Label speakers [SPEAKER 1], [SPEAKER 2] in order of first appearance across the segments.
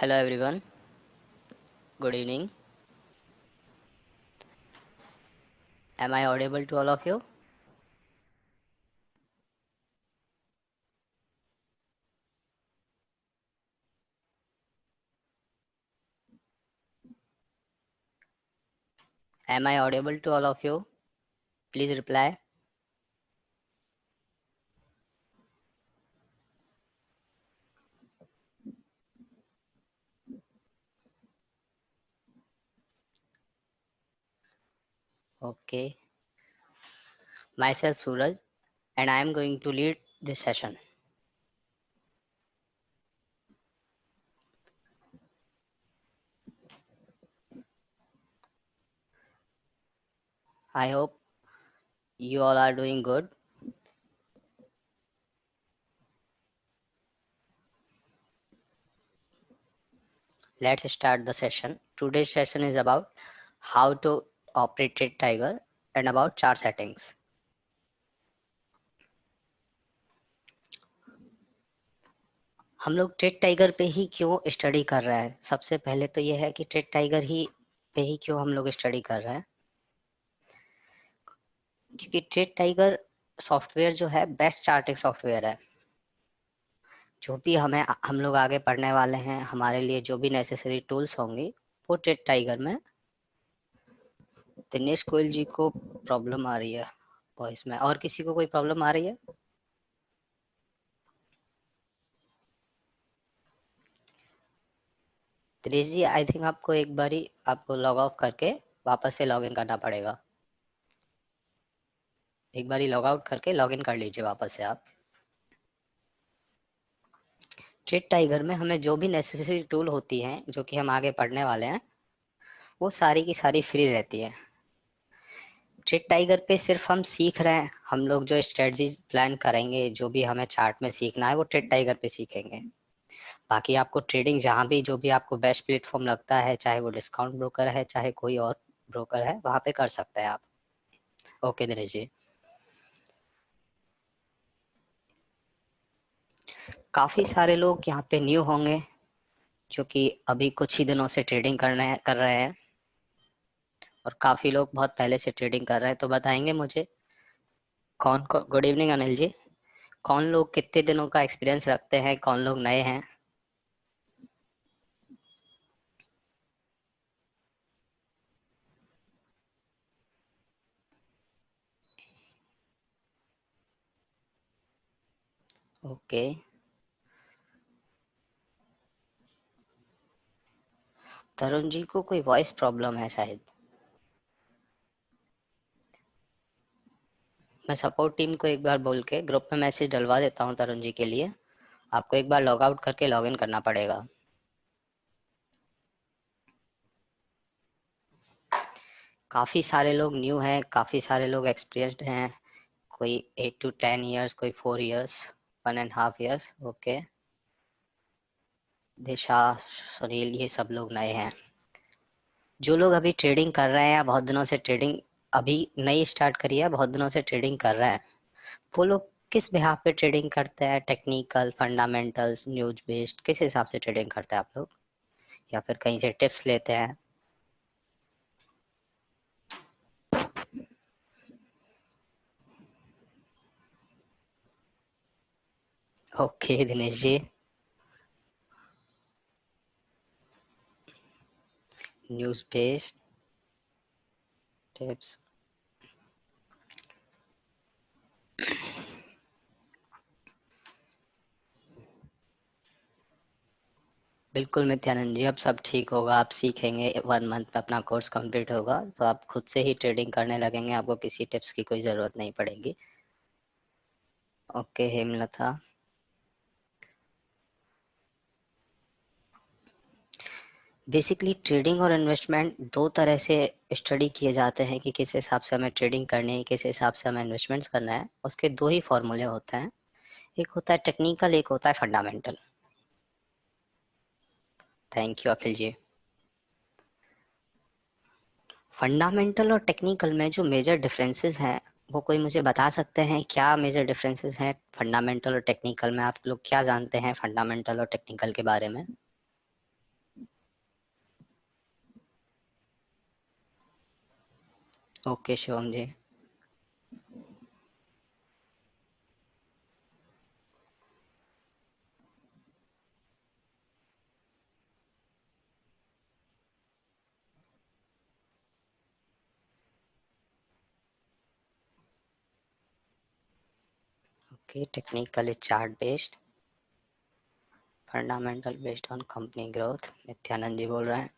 [SPEAKER 1] Hello everyone, good evening. Am I audible to all of you? Am I audible to all of you? Please reply. Okay. Myself Suraj and I am going to lead this session. I hope you all are doing good. Let's start the session. Today's session is about how to operate Trade Tiger and about chart settings. हम लोग trade tiger पे ही क्यों study कर रहे हैं? सबसे पहले तो ये है कि ट्रेड टाइगर ही पे ही क्यों हम लोग स्टडी कर रहे हैं, क्योंकि ट्रेड टाइगर सॉफ्टवेयर जो है बेस्ट चार्टिंग सॉफ्टवेयर है। जो भी हम लोग आगे पढ़ने वाले हैं, हमारे लिए जो भी नेसेसरी टूल्स होंगे वो ट्रेड टाइगर में। दिनेश गोयल जी को प्रॉब्लम आ रही है वॉइस में, और किसी को कोई प्रॉब्लम आ रही है? दिनेश जी, आई थिंक आपको एक बारी आपको लॉग ऑफ करके वापस से लॉग इन करना पड़ेगा। एक बारी लॉग आउट करके लॉग इन कर लीजिए वापस से आप। ट्रेड टाइगर में हमें जो भी नेसेसरी टूल होती हैं जो कि हम आगे पढ़ने वाले हैं, वो सारी की सारी फ्री रहती है। ट्रेड टाइगर पे सिर्फ हम सीख रहे हैं, हम लोग जो स्ट्रेटजीज प्लान करेंगे, जो भी हमें चार्ट में सीखना है वो ट्रेड टाइगर पे सीखेंगे। बाकी आपको ट्रेडिंग जहाँ भी जो भी आपको बेस्ट प्लेटफॉर्म लगता है, चाहे वो डिस्काउंट ब्रोकर है चाहे कोई और ब्रोकर है, वहाँ पे कर सकते हैं आप। ओके दिनेश जी। काफी सारे लोग यहाँ पे न्यू होंगे जो कि अभी कुछ ही दिनों से ट्रेडिंग कर रहे हैं, और काफी लोग बहुत पहले से ट्रेडिंग कर रहे हैं। तो बताएंगे मुझे कौन कौन। Good evening Anil ji. कौन लोग कितने दिनों का एक्सपीरियंस रखते हैं, कौन लोग नए हैं? ओके। तरुण जी को कोई वॉइस प्रॉब्लम है शायद। मैं सपोर्ट टीम को एक बार बोल के ग्रुप में मैसेज डलवा देता हूँ तरुण जी के लिए। आपको एक बार लॉग आउट करके लॉग इन करना पड़ेगा। काफी सारे लोग न्यू हैं, काफी सारे लोग एक्सपीरियंस्ड हैं। कोई 8 to 10 years, कोई 4 years, 1.5 years। ओके। दिशा, सुनील, ये सब लोग नए हैं। जो लोग अभी ट्रेडिंग कर रहे हैं या बहुत दिनों से ट्रेडिंग अभी नई स्टार्ट करी है, बहुत दिनों से ट्रेडिंग कर रहे हैं, वो लोग किस बिहाफ पे ट्रेडिंग करते हैं? टेक्निकल, फंडामेंटल्स, न्यूज बेस्ड, किस हिसाब से ट्रेडिंग करते हैं आप लोग, या फिर कहीं से टिप्स लेते हैं? Okay Dinesh ji. News based tips. बिल्कुल नित्यानंद जी, अब सब ठीक होगा। आप सीखेंगे, 1 मंथ में अपना कोर्स कंप्लीट होगा तो आप खुद से ही ट्रेडिंग करने लगेंगे, आपको किसी टिप्स की कोई ज़रूरत नहीं पड़ेगी। ओके हेमलता। बेसिकली ट्रेडिंग और इन्वेस्टमेंट दो तरह से स्टडी किए जाते हैं कि किस हिसाब से हमें ट्रेडिंग करनी है, किस हिसाब से हमें इन्वेस्टमेंट्स करना है। उसके दो ही फॉर्मूले होते हैं, एक होता है टेक्निकल, एक होता है fundamental. Thank you Akhil ji. Fundamental और टेक्निकल में जो मेजर डिफरेंसेस हैं, वो कोई मुझे बता सकते हैं क्या मेजर डिफरेंसेस हैं फंडामेंटल और टेक्निकल में? आप लोग क्या जानते हैं फंडामेंटल और टेक्निकल के बारे में? Okay Shivam ji. Okay, technical chart based, fundamental based on company growth, Nityanand ji बोल रहे हैं।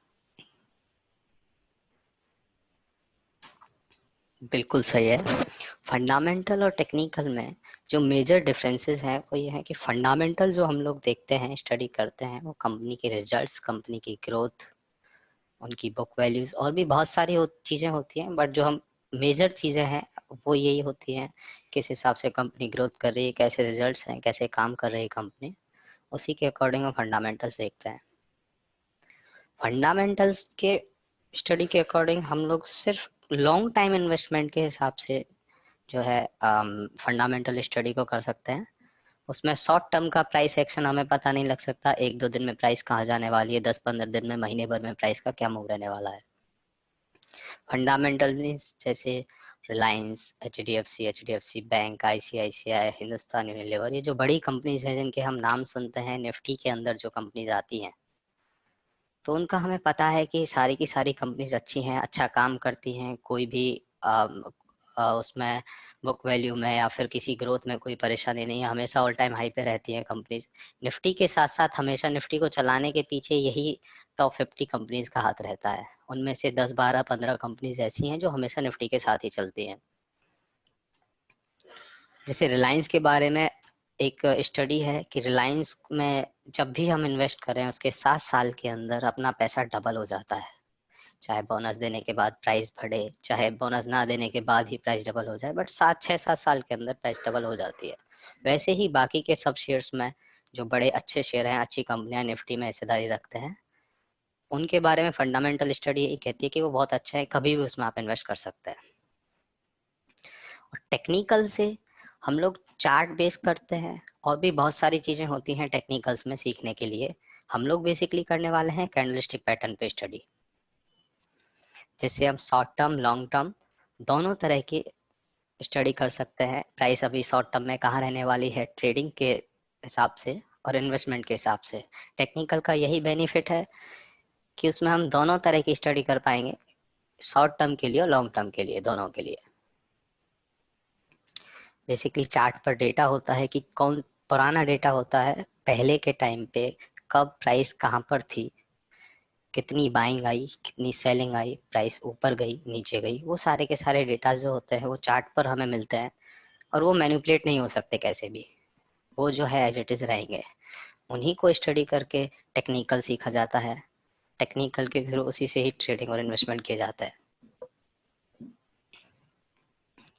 [SPEAKER 1] बिल्कुल सही है। फंडामेंटल और टेक्निकल में जो मेजर डिफरेंसेस हैं वो ये है कि फंडामेंटल जो हम लोग देखते हैं, स्टडी करते हैं, वो कंपनी के रिजल्ट्स, कंपनी की ग्रोथ, उनकी बुक वैल्यूज और भी बहुत सारी चीज़ें होती हैं, बट जो हम मेजर चीज़ें हैं वो यही होती हैं, किस हिसाब से कंपनी ग्रोथ कर रही है, कैसे रिजल्ट्स हैं, कैसे काम कर रही है कंपनी, उसी के अकॉर्डिंग हम फंडामेंटल्स देखते हैं। फंडामेंटल्स के स्टडी के अकॉर्डिंग हम लोग सिर्फ लॉन्ग टाइम इन्वेस्टमेंट के हिसाब से जो है फंडामेंटल स्टडी को कर सकते हैं। उसमें शॉर्ट टर्म का प्राइस एक्शन हमें पता नहीं लग सकता, एक दो दिन में प्राइस कहाँ जाने वाली है, 10-15 दिन में, महीने भर में प्राइस का क्या मूव रहने वाला है। फंडामेंटल मीन्स जैसे Reliance, H D F C bank, ICICI, Hindustan Unilever, ये जो बड़ी कंपनीज हैं जिनके हम नाम सुनते हैं, निफ्टी के अंदर जो कंपनीज आती हैं, तो उनका हमें पता है कि सारी की सारी कंपनीज अच्छी हैं, अच्छा काम करती हैं, कोई भी उसमें बुक वैल्यू में या फिर किसी ग्रोथ में कोई परेशानी नहीं है, हमेशा ऑल टाइम हाई पे रहती हैं कंपनीज। निफ्टी के साथ साथ हमेशा निफ्टी को चलाने के पीछे यही टॉप 50 कंपनीज का हाथ रहता है, उनमें से 10-12-15 कंपनीज ऐसी हैं जो हमेशा निफ्टी के साथ ही चलती हैं। जैसे रिलायंस के बारे में एक स्टडी है कि रिलायंस में जब भी हम इन्वेस्ट करें उसके 7 साल के अंदर अपना पैसा डबल हो जाता है, चाहे बोनस देने के बाद प्राइस बढ़े, चाहे बोनस ना देने के बाद ही प्राइस डबल हो जाए, बट 7-6-7 साल के अंदर प्राइस डबल हो जाती है। वैसे ही बाकी के सब शेयर्स में जो बड़े अच्छे शेयर हैं, अच्छी कंपनियां निफ्टी में हिस्सेदारी रखते हैं, उनके बारे में फंडामेंटल स्टडी यही कहती है कि वो बहुत अच्छा है, कभी भी उसमें आप इन्वेस्ट कर सकते हैं। और टेक्निकल से हम लोग चार्ट बेस करते हैं, और भी बहुत सारी चीजें होती हैं टेक्निकल्स में सीखने के लिए। हम लोग बेसिकली करने वाले हैं कैंडलस्टिक पैटर्न पे स्टडी, जिससे हम शॉर्ट टर्म, लॉन्ग टर्म दोनों तरह की स्टडी कर सकते हैं। प्राइस अभी शॉर्ट टर्म में कहाँ रहने वाली है, ट्रेडिंग के हिसाब से और इन्वेस्टमेंट के हिसाब से। टेक्निकल का यही बेनिफिट है कि उसमें हम दोनों तरह की स्टडी कर पाएंगे, शॉर्ट टर्म के लिए और लॉन्ग टर्म के लिए, दोनों के लिए। बेसिकली चार्ट पर डेटा होता है कि कौन, पुराना डेटा होता है पहले के टाइम पे, कब प्राइस कहाँ पर थी, कितनी बाइंग आई, कितनी सेलिंग आई, प्राइस ऊपर गई, नीचे गई, वो सारे के सारे डेटा जो होते हैं वो चार्ट पर हमें मिलते हैं, और वो मैनिपुलेट नहीं हो सकते कैसे भी, वो जो है एज इट इज रहेंगे। उन्हीं को स्टडी करके टेक्निकल सीखा जाता है, टेक्निकल के थ्रू उसी से ही ट्रेडिंग और इन्वेस्टमेंट किया जाता है।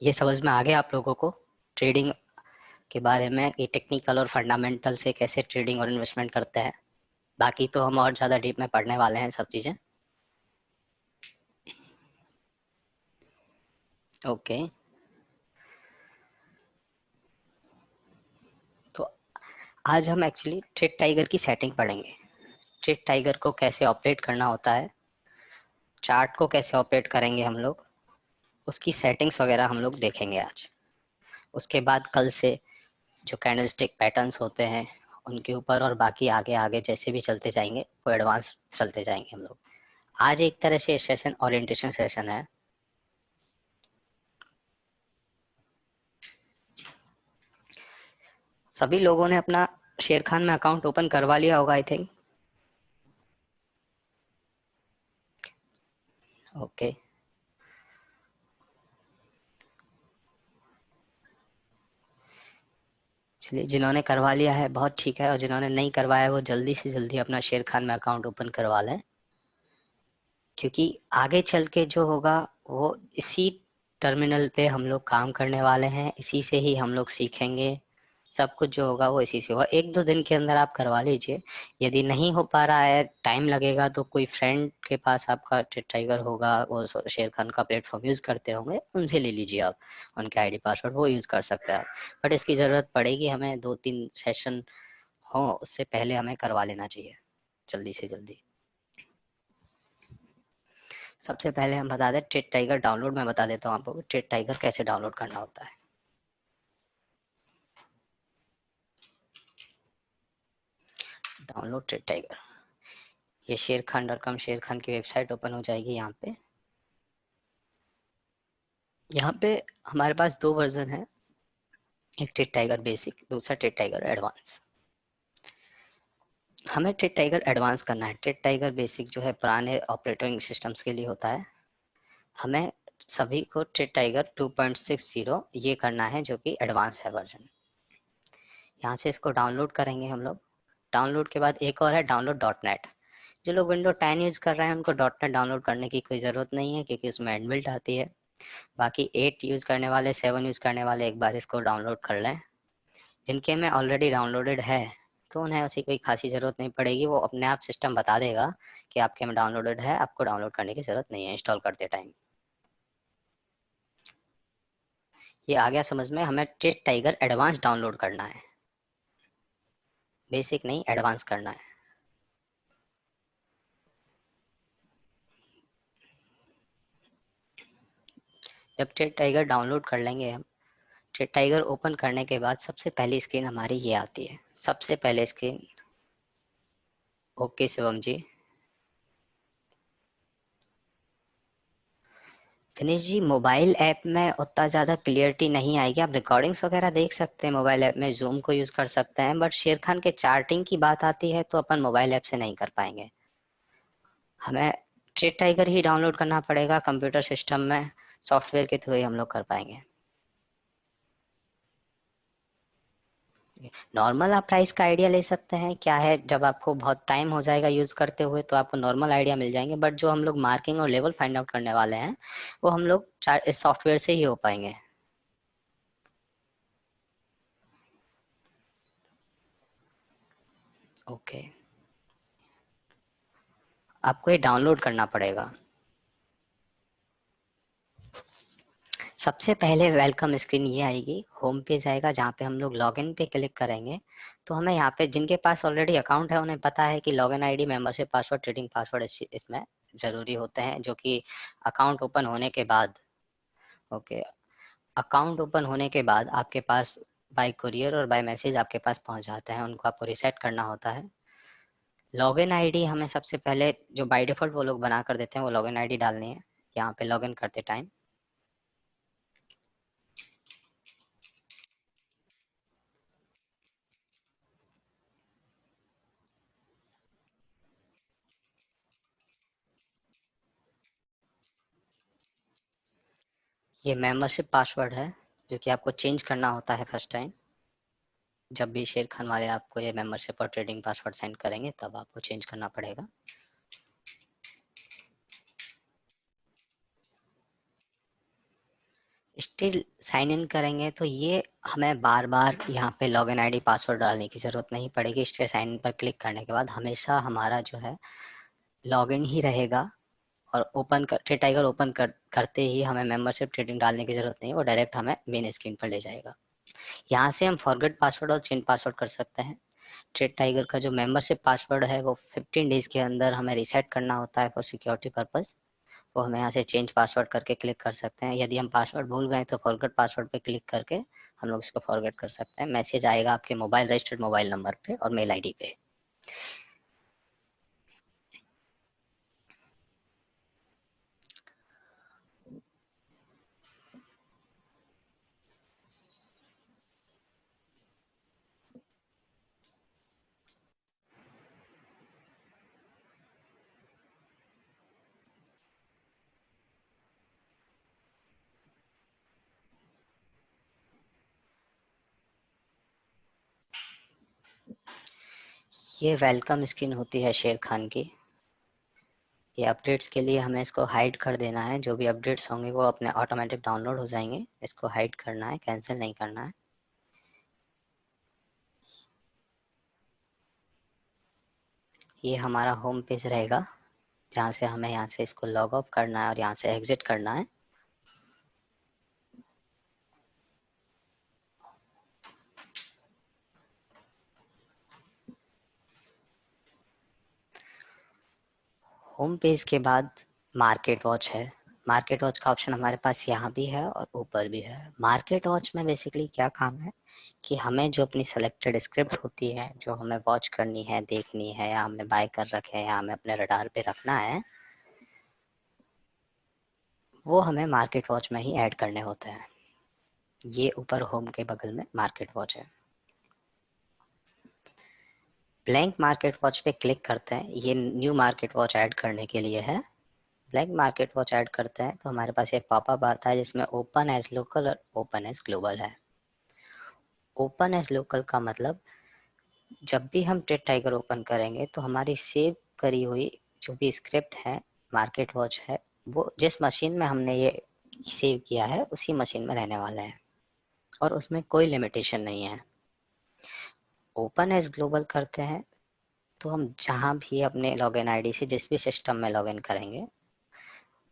[SPEAKER 1] ये समझ में आ गया आप लोगों को ट्रेडिंग के बारे में, कि टेक्निकल और फंडामेंटल से कैसे ट्रेडिंग और इन्वेस्टमेंट करते हैं? बाकी तो हम और ज़्यादा डीप में पढ़ने वाले हैं सब चीज़ें। ओके, तो आज हम एक्चुअली ट्रेड टाइगर की सेटिंग पढ़ेंगे। ट्रेड टाइगर को कैसे ऑपरेट करना होता है, चार्ट को कैसे ऑपरेट करेंगे हम लोग, उसकी सेटिंग्स वगैरह हम लोग देखेंगे आज। उसके बाद कल से जो कैंडलस्टिक पैटर्न्स होते हैं उनके ऊपर, और बाकी आगे आगे जैसे भी चलते जाएंगे वो एडवांस चलते जाएंगे हम लोग। आज एक तरह से सेशन ओरिएंटेशन सेशन है। सभी लोगों ने अपना शेर खान में अकाउंट ओपन करवा लिया होगा आई थिंक। ओके, चलिए, जिन्होंने करवा लिया है बहुत ठीक है, और जिन्होंने नहीं करवाया वो जल्दी से जल्दी अपना शेर खान में अकाउंट ओपन करवा लें, क्योंकि आगे चल के जो होगा वो इसी टर्मिनल पे हम लोग काम करने वाले हैं, इसी से ही हम लोग सीखेंगे। सब कुछ जो होगा वो इसी से होगा। 1-2 दिन के अंदर आप करवा लीजिए। यदि नहीं हो पा रहा है, टाइम लगेगा, तो कोई फ्रेंड के पास आपका टाइगर होगा, वो शेर खान का प्लेटफॉर्म यूज करते होंगे, उनसे ले लीजिए आप, उनके आईडी पासवर्ड वो यूज कर सकते हैं आप। बट इसकी जरूरत पड़ेगी हमें, 2-3 सेशन हो उससे पहले हमें करवा लेना चाहिए, जल्दी से जल्दी। सबसे पहले हम बता दें ट्रेड टाइगर डाउनलोड, में बता देता हूँ आपको ट्रेड टाइगर कैसे डाउनलोड करना होता है। डाउनलोड ट्रेड टाइगर, ये शेरखान.com, शेरखान की वेबसाइट ओपन हो जाएगी। यहाँ पे हमारे पास दो वर्जन है, एक ट्रेड टाइगर बेसिक, दूसरा ट्रेड टाइगर एडवांस। हमें ट्रेड टाइगर एडवांस करना है। ट्रेड टाइगर बेसिक जो है पुराने ऑपरेटिंग सिस्टम्स के लिए होता है। हमें सभी को ट्रेड टाइगर 2.60 ये करना है, जो कि एडवांस है वर्जन। यहाँ से इसको डाउनलोड करेंगे हम लोग। डाउनलोड के बाद एक और है डाउनलोड डॉट नेट। जो लोग विंडो 10 यूज़ कर रहे हैं उनको डॉट नेट डाउनलोड करने की कोई ज़रूरत नहीं है, क्योंकि उसमें इनबिल्ट आती है। बाकी 8 यूज़ करने वाले, 7 यूज़ करने वाले एक बार इसको डाउनलोड कर लें। जिनके में ऑलरेडी डाउनलोडेड है तो उन्हें ऐसी कोई खासी ज़रूरत नहीं पड़ेगी, वो अपने आप सिस्टम बता देगा कि आपके में डाउनलोडेड है, आपको डाउनलोड करने की ज़रूरत नहीं है इंस्टॉल करते टाइम। ये आ गया समझ में। हमें ट्रेड टाइगर एडवांस डाउनलोड करना है, बेसिक नहीं, एडवांस करना है। जब ट्रेड टाइगर डाउनलोड कर लेंगे हम, ट्रेड टाइगर ओपन करने के बाद सबसे पहली स्क्रीन हमारी ये आती है। सबसे पहले स्क्रीन, ओके शिवम जी। दिनेश जी, मोबाइल ऐप में उतना ज़्यादा क्लियरिटी नहीं आएगी। आप रिकॉर्डिंग्स वगैरह देख सकते हैं मोबाइल ऐप में, जूम को यूज़ कर सकते हैं, बट शेर खान के चार्टिंग की बात आती है तो अपन मोबाइल ऐप से नहीं कर पाएंगे। हमें ट्रेड टाइगर ही डाउनलोड करना पड़ेगा कंप्यूटर सिस्टम में, सॉफ्टवेयर के थ्रू ही हम लोग कर पाएंगे। नॉर्मल आप प्राइस का आइडिया ले सकते हैं। क्या है, जब आपको बहुत टाइम हो जाएगा यूज करते हुए तो आपको नॉर्मल आइडिया मिल जाएंगे, बट जो हम लोग मार्किंग और लेवल फाइंड आउट करने वाले हैं वो हम लोग इस सॉफ्टवेयर से ही हो पाएंगे। ओके, आपको ये डाउनलोड करना पड़ेगा। सबसे पहले वेलकम स्क्रीन ये आएगी, होम पेज आएगा जहाँ पे हम लोग लॉगिन पे क्लिक करेंगे। तो हमें यहाँ पे जिनके पास ऑलरेडी अकाउंट है उन्हें पता है कि login ID, membership password, trading password इसमें ज़रूरी होते हैं, जो कि अकाउंट ओपन होने के बाद। ओके, अकाउंट ओपन होने के बाद आपके पास बाय कुरियर और बाय मैसेज आपके पास पहुंच जाते हैं, उनको आपको रिसेट करना होता है। लॉगिन आईडी हमें सबसे पहले, जो बाय डिफॉल्ट वो लोग बना कर देते हैं, वो लॉगिन आईडी डालनी है यहाँ पे लॉगिन करते टाइम। ये मेंबरशिप पासवर्ड है जो कि आपको चेंज करना होता है फर्स्ट टाइम। जब भी शेर खान वाले आपको ये मेंबरशिप और ट्रेडिंग पासवर्ड सेंड करेंगे तब आपको चेंज करना पड़ेगा। स्टिल साइन इन करेंगे तो ये हमें बार बार यहाँ पे लॉगिन आईडी पासवर्ड डालने की ज़रूरत नहीं पड़ेगी। स्टिल साइन इन पर क्लिक करने के बाद हमेशा हमारा जो है लॉगिन ही रहेगा। और ओपन कर टाइगर ओपन करते ही हमें मेंबरशिप ट्रेडिंग डालने की ज़रूरत नहीं है, वो डायरेक्ट हमें मेन स्क्रीन पर ले जाएगा। यहाँ से हम फॉरगेट पासवर्ड और चेंज पासवर्ड कर सकते हैं। ट्रेड टाइगर का जो मेंबरशिप पासवर्ड है वो 15 डेज के अंदर हमें रिसेट करना होता है फॉर सिक्योरिटी पर्पस। वो हम यहाँ से चेंज पासवर्ड करके क्लिक कर सकते हैं। यदि हम पासवर्ड भूल गए तो फॉरगेट पासवर्ड पे क्लिक करके हम लोग इसको फॉरगेट कर सकते हैं। मैसेज आएगा आपके मोबाइल, रजिस्टर्ड मोबाइल नंबर पे और मेल आईडी पे। ये वेलकम स्क्रीन होती है शेर खान की। ये अपडेट्स के लिए हमें इसको हाइड कर देना है। जो भी अपडेट्स होंगे वो अपने ऑटोमेटिक डाउनलोड हो जाएंगे। इसको हाइड करना है, कैंसिल नहीं करना है। ये हमारा होम पेज रहेगा जहाँ से हमें यहाँ से इसको लॉग ऑफ करना है और यहाँ से एग्जिट करना है। होम पेज के बाद मार्केट वॉच है। मार्केट वॉच का ऑप्शन हमारे पास यहाँ भी है और ऊपर भी है। मार्केट वॉच में बेसिकली क्या काम है कि हमें जो अपनी सेलेक्टेड स्क्रिप्ट होती है, जो हमें वॉच करनी है, देखनी है, या हमने बाय कर रखे हैं, या हमें अपने रडार पे रखना है, वो हमें मार्केट वॉच में ही ऐड करने होते हैं। ये ऊपर होम के बगल में मार्केट वॉच है। ब्लैंक मार्केट वॉच पे क्लिक करते हैं, ये न्यू मार्केट वॉच ऐड करने के लिए है। ब्लैंक मार्केट वॉच ऐड करते हैं तो हमारे पास ये पॉपअप आता है जिसमें ओपन एज लोकल और ओपन एज ग्लोबल है। ओपन एज लोकल का मतलब जब भी हम ट्रेड टाइगर ओपन करेंगे तो हमारी सेव करी हुई जो भी स्क्रिप्ट है, मार्केट वॉच है, वो जिस मशीन में हमने ये सेव किया है उसी मशीन में रहने वाला है और उसमें कोई लिमिटेशन नहीं है। ओपन एज ग्लोबल करते हैं तो हम जहाँ भी अपने लॉगिन आईडी से जिस भी सिस्टम में लॉगिन करेंगे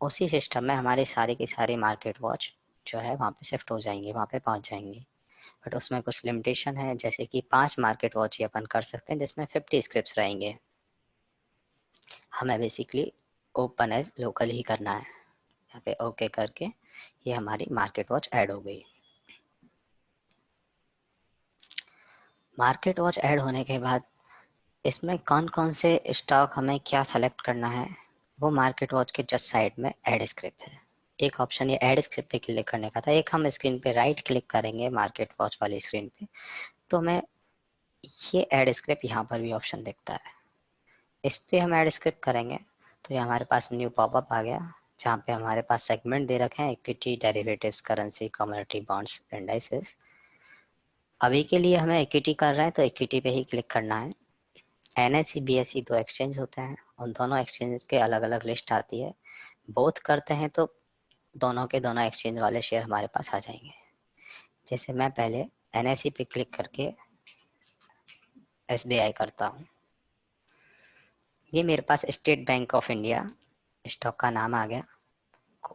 [SPEAKER 1] उसी सिस्टम में हमारी सारी की सारी मार्केट वॉच जो है वहाँ पे शिफ्ट हो जाएंगी, वहाँ पे पहुँच जाएंगी। बट उसमें कुछ लिमिटेशन है, जैसे कि 5 मार्केट वॉच ही अपन कर सकते हैं जिसमें 50 स्क्रिप्ट्स रहेंगे। हमें बेसिकली ओपन एज लोकल ही करना है। यहाँ पे ओके करके ये हमारी मार्केट वॉच ऐड हो गई। मार्केट वॉच ऐड होने के बाद इसमें कौन कौन से स्टॉक हमें क्या सेलेक्ट करना है, वो मार्केट वॉच के जस्ट साइड में ऐड स्क्रिप्ट है। एक ऑप्शन ये ऐड स्क्रिप्ट पे क्लिक करने का था, एक हम स्क्रीन पे राइट क्लिक करेंगे मार्केट वॉच वाली स्क्रीन पे तो हमें ये ऐड स्क्रिप्ट यहाँ पर भी ऑप्शन दिखता है। इस पे हम ऐड स्क्रिप्ट करेंगे तो ये हमारे पास न्यू पॉपअप आ गया जहाँ पे हमारे पास सेगमेंट दे रखे हैं equity, derivatives, currency, commodity, bonds, indices. अभी के लिए हमें इक्विटी कर रहे हैं तो इक्विटी पे ही क्लिक करना है। एनएसई बीएसई दो एक्सचेंज होते हैं, उन दोनों एक्सचेंज के अलग अलग लिस्ट आती है। बोथ करते हैं तो दोनों के दोनों एक्सचेंज वाले शेयर हमारे पास आ जाएंगे। जैसे मैं पहले एनएसई पे क्लिक करके एसबीआई करता हूँ, ये मेरे पास State Bank of India stock का नाम आ गया,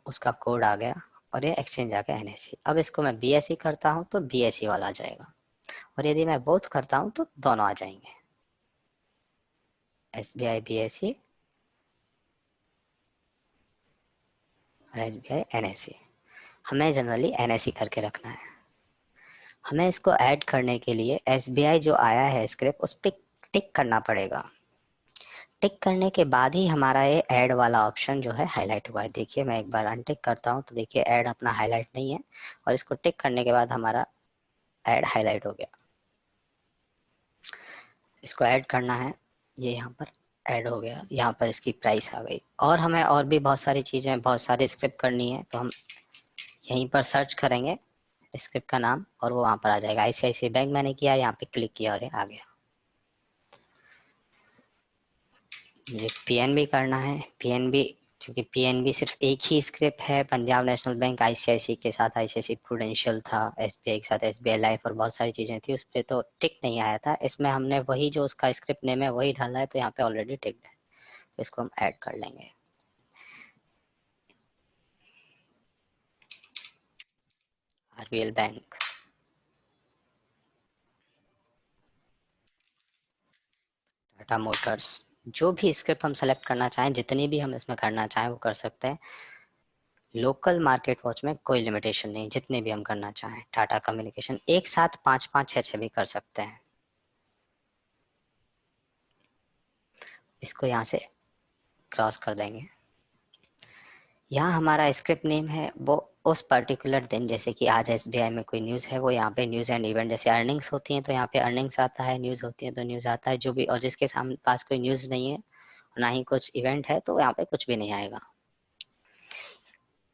[SPEAKER 1] उसका कोड आ गया और ये एक्सचेंज आ गया एनएसई। अब इसको मैं बीएसई करता हूँ तो बीएसई वाला आ जाएगा और यदि मैं बोथ करता हूँ तो दोनों आ जाएंगे, एसबीआई बीएसई और एसबीआई एनएसई। हमें जनरली एनएसई करके रखना है। हमें इसको ऐड करने के लिए एसबीआई जो आया है स्क्रिप्ट उस पर टिक करना पड़ेगा। टिक करने के बाद ही हमारा ये ऐड वाला ऑप्शन जो है हाईलाइट हुआ है। देखिए मैं एक बार अनटिक करता हूँ तो देखिए ऐड अपना हाईलाइट नहीं है और इसको टिक करने के बाद हमारा ऐड हाईलाइट हो गया। इसको ऐड करना है, ये यहाँ पर ऐड हो गया, यहाँ पर इसकी प्राइस आ गई। और हमें और भी बहुत सारी चीज़ें, बहुत सारी स्क्रिप्ट करनी है तो हम यहीं पर सर्च करेंगे स्क्रिप्ट का नाम और वो वहाँ पर आ जाएगा। आईसीआईसीआई बैंक मैंने किया, यहाँ पे क्लिक किया और ये आ गया। मुझे पीएनबी करना है। पीएनबी, क्योंकि पीएनबी सिर्फ एक ही स्क्रिप्ट है, पंजाब नेशनल बैंक आईसीआईसी के साथ आईसीआईसी प्रूडेंशियल था, एसबीआई के साथ एसबीआई लाइफ और बहुत सारी चीजें थी, उस पर तो टिक नहीं आया था। इसमें हमने वही जो उसका स्क्रिप्ट नेम है वही डाला है तो यहाँ पे ऑलरेडी टिक्ड है, तो इसको हम ऐड कर लेंगे। आरबीएल बैंक, टाटा मोटर्स, जो भी स्क्रिप्ट हम सेलेक्ट करना चाहें, जितनी भी हम इसमें करना चाहें वो कर सकते हैं। लोकल मार्केट वॉच में कोई लिमिटेशन नहीं, जितने भी हम करना चाहें। टाटा कम्युनिकेशन एक साथ 5 5 6 6 भी कर सकते हैं। इसको यहाँ से क्रॉस कर देंगे। यहाँ हमारा स्क्रिप्ट नेम है वो उस पर्टिकुलर दिन, जैसे कि आज एसबीआई में कोई न्यूज़ है वो यहाँ पे न्यूज़ एंड इवेंट, जैसे अर्निंग्स होती हैं तो यहाँ पे अर्निंग्स आता है, न्यूज़ होती है तो न्यूज़ आता है, जो भी। और जिसके सामने पास कोई न्यूज़ नहीं है ना ही कुछ इवेंट है तो यहाँ पे कुछ भी नहीं आएगा।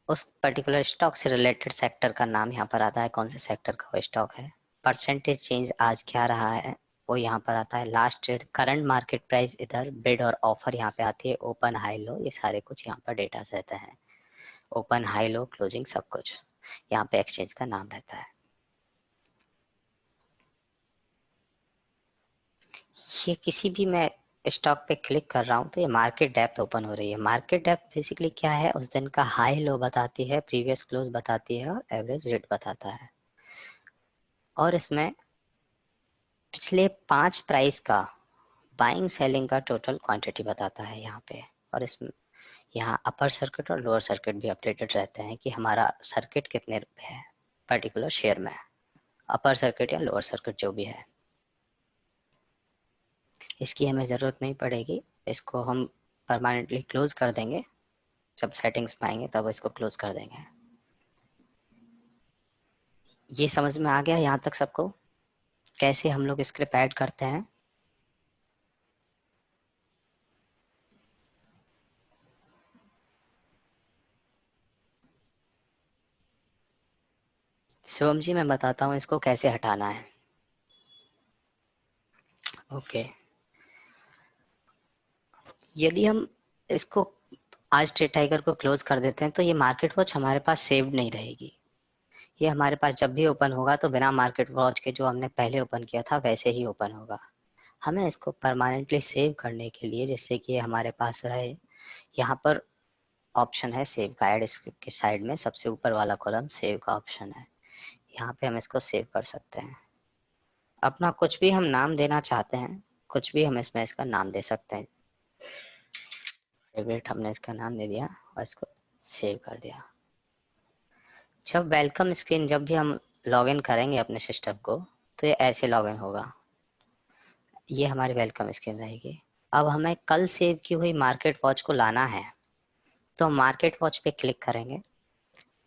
[SPEAKER 1] उस पर्टिकुलर स्टॉक से रिलेटेड सेक्टर का नाम यहाँ पर आता है, कौन से सेक्टर का वो स्टॉक है। परसेंटेज चेंज आज क्या रहा है वो यहाँ पर आता है। Last trade, current market price इधर, बिड और ऑफर यहाँ पे आती है, ओपन हाई लो, ये सारे कुछ यहाँ पर डेटा रहता है। ओपन हाई लो क्लोजिंग सब कुछ यहाँ पे एक्सचेंज का नाम रहता है। ये किसी भी मैं स्टॉक पे क्लिक कर रहा हूँ तो ये मार्केट डेप्थ ओपन हो रही है। मार्केट डेप्थ बेसिकली क्या है, उस दिन का हाई लो बताती है, प्रीवियस क्लोज बताती है और एवरेज रेट बताता है। और इसमें पिछले 5 प्राइस का बाइंग सेलिंग का टोटल क्वांटिटी बताता है यहाँ पे। और इसमें यहाँ अपर सर्किट और लोअर सर्किट भी अपडेटेड रहते हैं कि हमारा सर्किट कितने पे है पर्टिकुलर शेयर में, अपर सर्किट या लोअर सर्किट जो भी है। इसकी हमें ज़रूरत नहीं पड़ेगी, इसको हम परमानेंटली क्लोज कर देंगे, जब सेटिंग्स में आएंगे तब इसको क्लोज कर देंगे। ये समझ में आ गया यहाँ तक सबको, कैसे हम लोग स्क्रिप्ट ऐड करते हैं? शिवम जी मैं बताता हूँ इसको कैसे हटाना है। ओके, यदि हम इसको आज ट्रेड टाइगर को क्लोज कर देते हैं तो ये मार्केट वॉच हमारे पास सेव्ड नहीं रहेगी। ये हमारे पास जब भी ओपन होगा तो बिना मार्केट वॉच के जो हमने पहले ओपन किया था वैसे ही ओपन होगा। हमें इसको परमानेंटली सेव करने के लिए, जिससे कि हमारे पास रहे, यहाँ पर ऑप्शन है सेव का, ऐड स्क्रिप्ट के साइड में सबसे ऊपर वाला कॉलम सेव का ऑप्शन है, यहाँ पे हम इसको सेव कर सकते हैं। अपना कुछ भी हम नाम देना चाहते हैं, कुछ भी हम इसमें इसका नाम दे सकते हैं। फेवरेट हमने इसका नाम दे दिया और इसको सेव कर दिया। जब वेलकम स्क्रीन, जब भी हम लॉगिन करेंगे अपने सिस्टम को तो ये ऐसे लॉगिन होगा, ये हमारी वेलकम स्क्रीन रहेगी। अब हमें कल सेव की हुई मार्केट वॉच को लाना है तो मार्केट वॉच पे क्लिक करेंगे,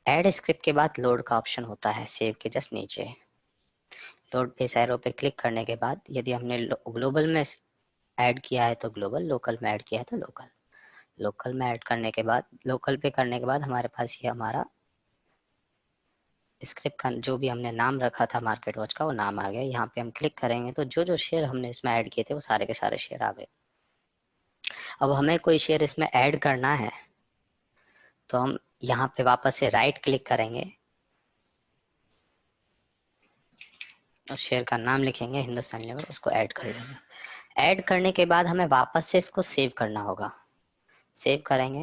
[SPEAKER 1] ऐड स्क्रिप्ट के बाद लोड का ऑप्शन होता है सेव के जस्ट नीचे। लोड पे एरो पे क्लिक करने के बाद यदि हमने ग्लोबल में ऐड किया है तो ग्लोबल, लोकल में ऐड किया है तो लोकल। लोकल में ऐड करने के बाद, लोकल पे करने के बाद हमारे पास ये हमारा स्क्रिप्ट का जो भी हमने नाम रखा था मार्केट वॉच का वो नाम आ गया। यहाँ पे हम क्लिक करेंगे तो जो जो शेयर हमने इसमें ऐड किए थे वो सारे के सारे शेयर आ गए। अब हमें कोई शेयर इसमें ऐड करना है तो हम यहाँ पे वापस से राइट क्लिक करेंगे और शेयर का नाम लिखेंगे हिंदुस्तान लीवर, उसको ऐड कर देंगे। ऐड करने के बाद हमें वापस से इसको सेव करना होगा। सेव करेंगे,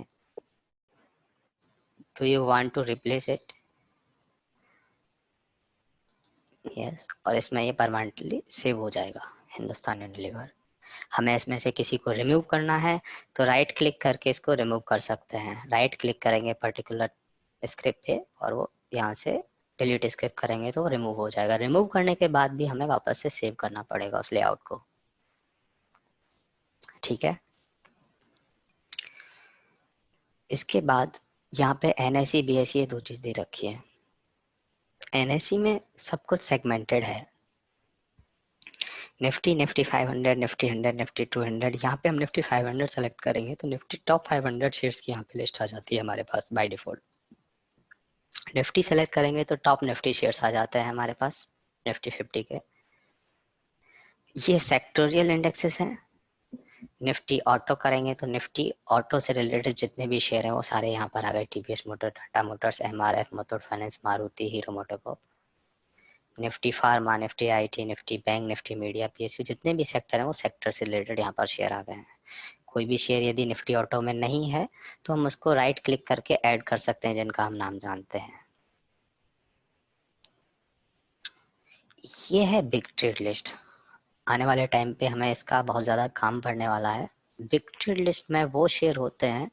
[SPEAKER 1] do you want to replace it, yes, और इसमें ये परमानेंटली सेव हो जाएगा हिंदुस्तान यूनिलीवर। हमें इसमें से किसी को रिमूव करना है तो राइट क्लिक करके इसको रिमूव कर सकते हैं। राइट क्लिक करेंगे पर्टिकुलर स्क्रिप्ट पे और वो यहाँ से डिलीट स्क्रिप्ट करेंगे तो रिमूव हो जाएगा। रिमूव करने के बाद भी हमें वापस से सेव करना पड़ेगा उस लेआउट को, ठीक है। इसके बाद यहाँ पे NSE BSE ये दो चीज दे रखी है। NSE में सब कुछ सेगमेंटेड है, निफ्टी 500, निफ्टी 100, निफ्टी 200। यहाँ पे हम निफ्टी 500 सेलेक्ट करेंगे तो निफ्टी टॉप 500 शेयर्स की यहाँ पे लिस्ट आ जाती है हमारे पास बाय डिफॉल्ट। निफ्टी सेलेक्ट करेंगे तो टॉप निफ्टी शेयर्स आ जाते हैं हमारे पास निफ्टी 50 के। ये सेक्टोरियल इंडेक्सेस हैं। निफ्टी ऑटो करेंगे तो निफ्टी ऑटो से रिलेटेड जितने भी शेयर हैं वो सारे यहाँ पर आ गए, TVS motor, Tata Motors, MRF, Muthoot finance, Maruti, hero MotoCorp. Nifty pharma, Nifty IT, Nifty bank, Nifty media, PSU, जितने भी सेक्टर हैं वो सेक्टर से रिलेटेड यहाँ पर शेयर आ गए हैं। कोई भी शेयर यदि निफ्टी ऑटो में नहीं है तो हम उसको राइट क्लिक करके ऐड कर सकते हैं जिनका हम नाम जानते हैं। ये है बिग ट्रेड लिस्ट। आने वाले टाइम पे हमें इसका बहुत ज़्यादा काम पड़ने वाला है। बिग ट्रेड लिस्ट में वो शेयर होते हैं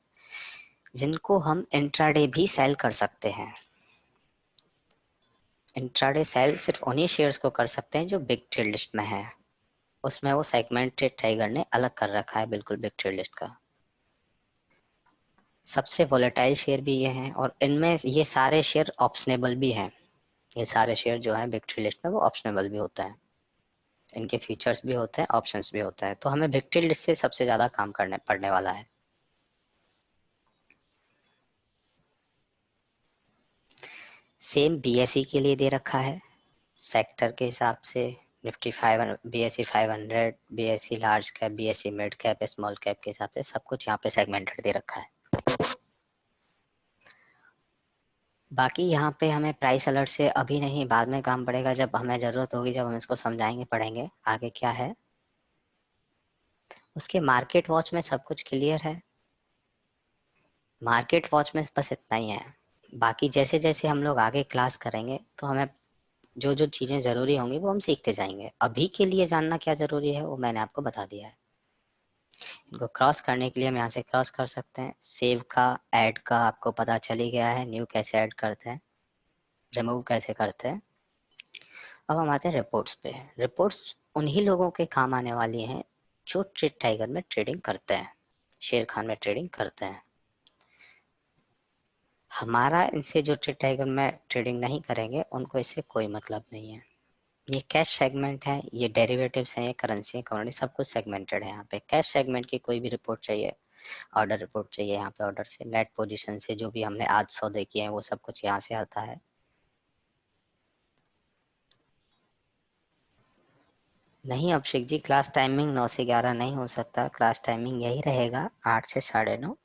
[SPEAKER 1] जिनको हम इंट्राडे भी सेल कर सकते हैं। इंट्राडे सेल सिर्फ उन्हीं शेयर्स को कर सकते हैं जो बिग ट्रेड लिस्ट में है। उसमें वो सेगमेंटेड टाइगर ने अलग कर रखा है बिल्कुल बिग ट्रेड लिस्ट का। सबसे वोलेटाइल शेयर भी ये हैं और इनमें ये सारे शेयर ऑप्शनेबल भी हैं। ये सारे शेयर जो हैं बिग ट्रेड लिस्ट में वो ऑप्शनेबल भी होता है, इनके फीचर्स भी होते हैं, ऑप्शंस भी होता है। तो हमें बिग ट्रेड लिस्ट से सबसे ज़्यादा काम करने पड़ने वाला है। सेम BSE के लिए दे रखा है सेक्टर के हिसाब से। Nifty 500, BSE 500, BSE large cap, BSE mid cap, small cap के हिसाब से सब कुछ यहाँ पे सेगमेंटेड दे रखा है। बाकी यहाँ पे हमें प्राइस अलर्ट से अभी नहीं, बाद में काम पड़ेगा, जब हमें ज़रूरत होगी, जब हम इसको समझाएंगे, पढ़ेंगे आगे क्या है। उसके मार्केट वॉच में सब कुछ क्लियर है। मार्केट वॉच में बस इतना ही है। बाकी जैसे जैसे हम लोग आगे क्लास करेंगे तो हमें जो जो चीज़ें ज़रूरी होंगी वो हम सीखते जाएंगे। अभी के लिए जानना क्या ज़रूरी है वो मैंने आपको बता दिया है। इनको क्रॉस करने के लिए हम यहाँ से क्रॉस कर सकते हैं। सेव का, ऐड का आपको पता चल ही गया है, न्यू कैसे ऐड करते हैं, रिमूव कैसे करते हैं। अब हम आते हैं रिपोर्ट्स पे। रिपोर्ट्स उन्हीं लोगों के काम आने वाली हैं जो ट्रेड टाइगर में ट्रेडिंग करते हैं, शेर खान में ट्रेडिंग करते हैं। हमारा इनसे जो ट्रेड टाइगर में ट्रेडिंग नहीं करेंगे उनको इससे कोई मतलब नहीं है। ये कैश सेगमेंट है, ये डेरिवेटिव्स हैं, ये करेंसी है, कमोडिटी, सब कुछ सेगमेंटेड है। यहाँ पे कैश सेगमेंट की कोई भी रिपोर्ट चाहिए, ऑर्डर रिपोर्ट चाहिए, यहाँ पे ऑर्डर से, नेट पोजीशन से, जो भी हमने आज सौदे किए हैं वो सब कुछ यहाँ से आता है। नहीं अभिषेक जी, क्लास टाइमिंग 9 से 11 नहीं हो सकता, क्लास टाइमिंग यही रहेगा 8 से 9:30।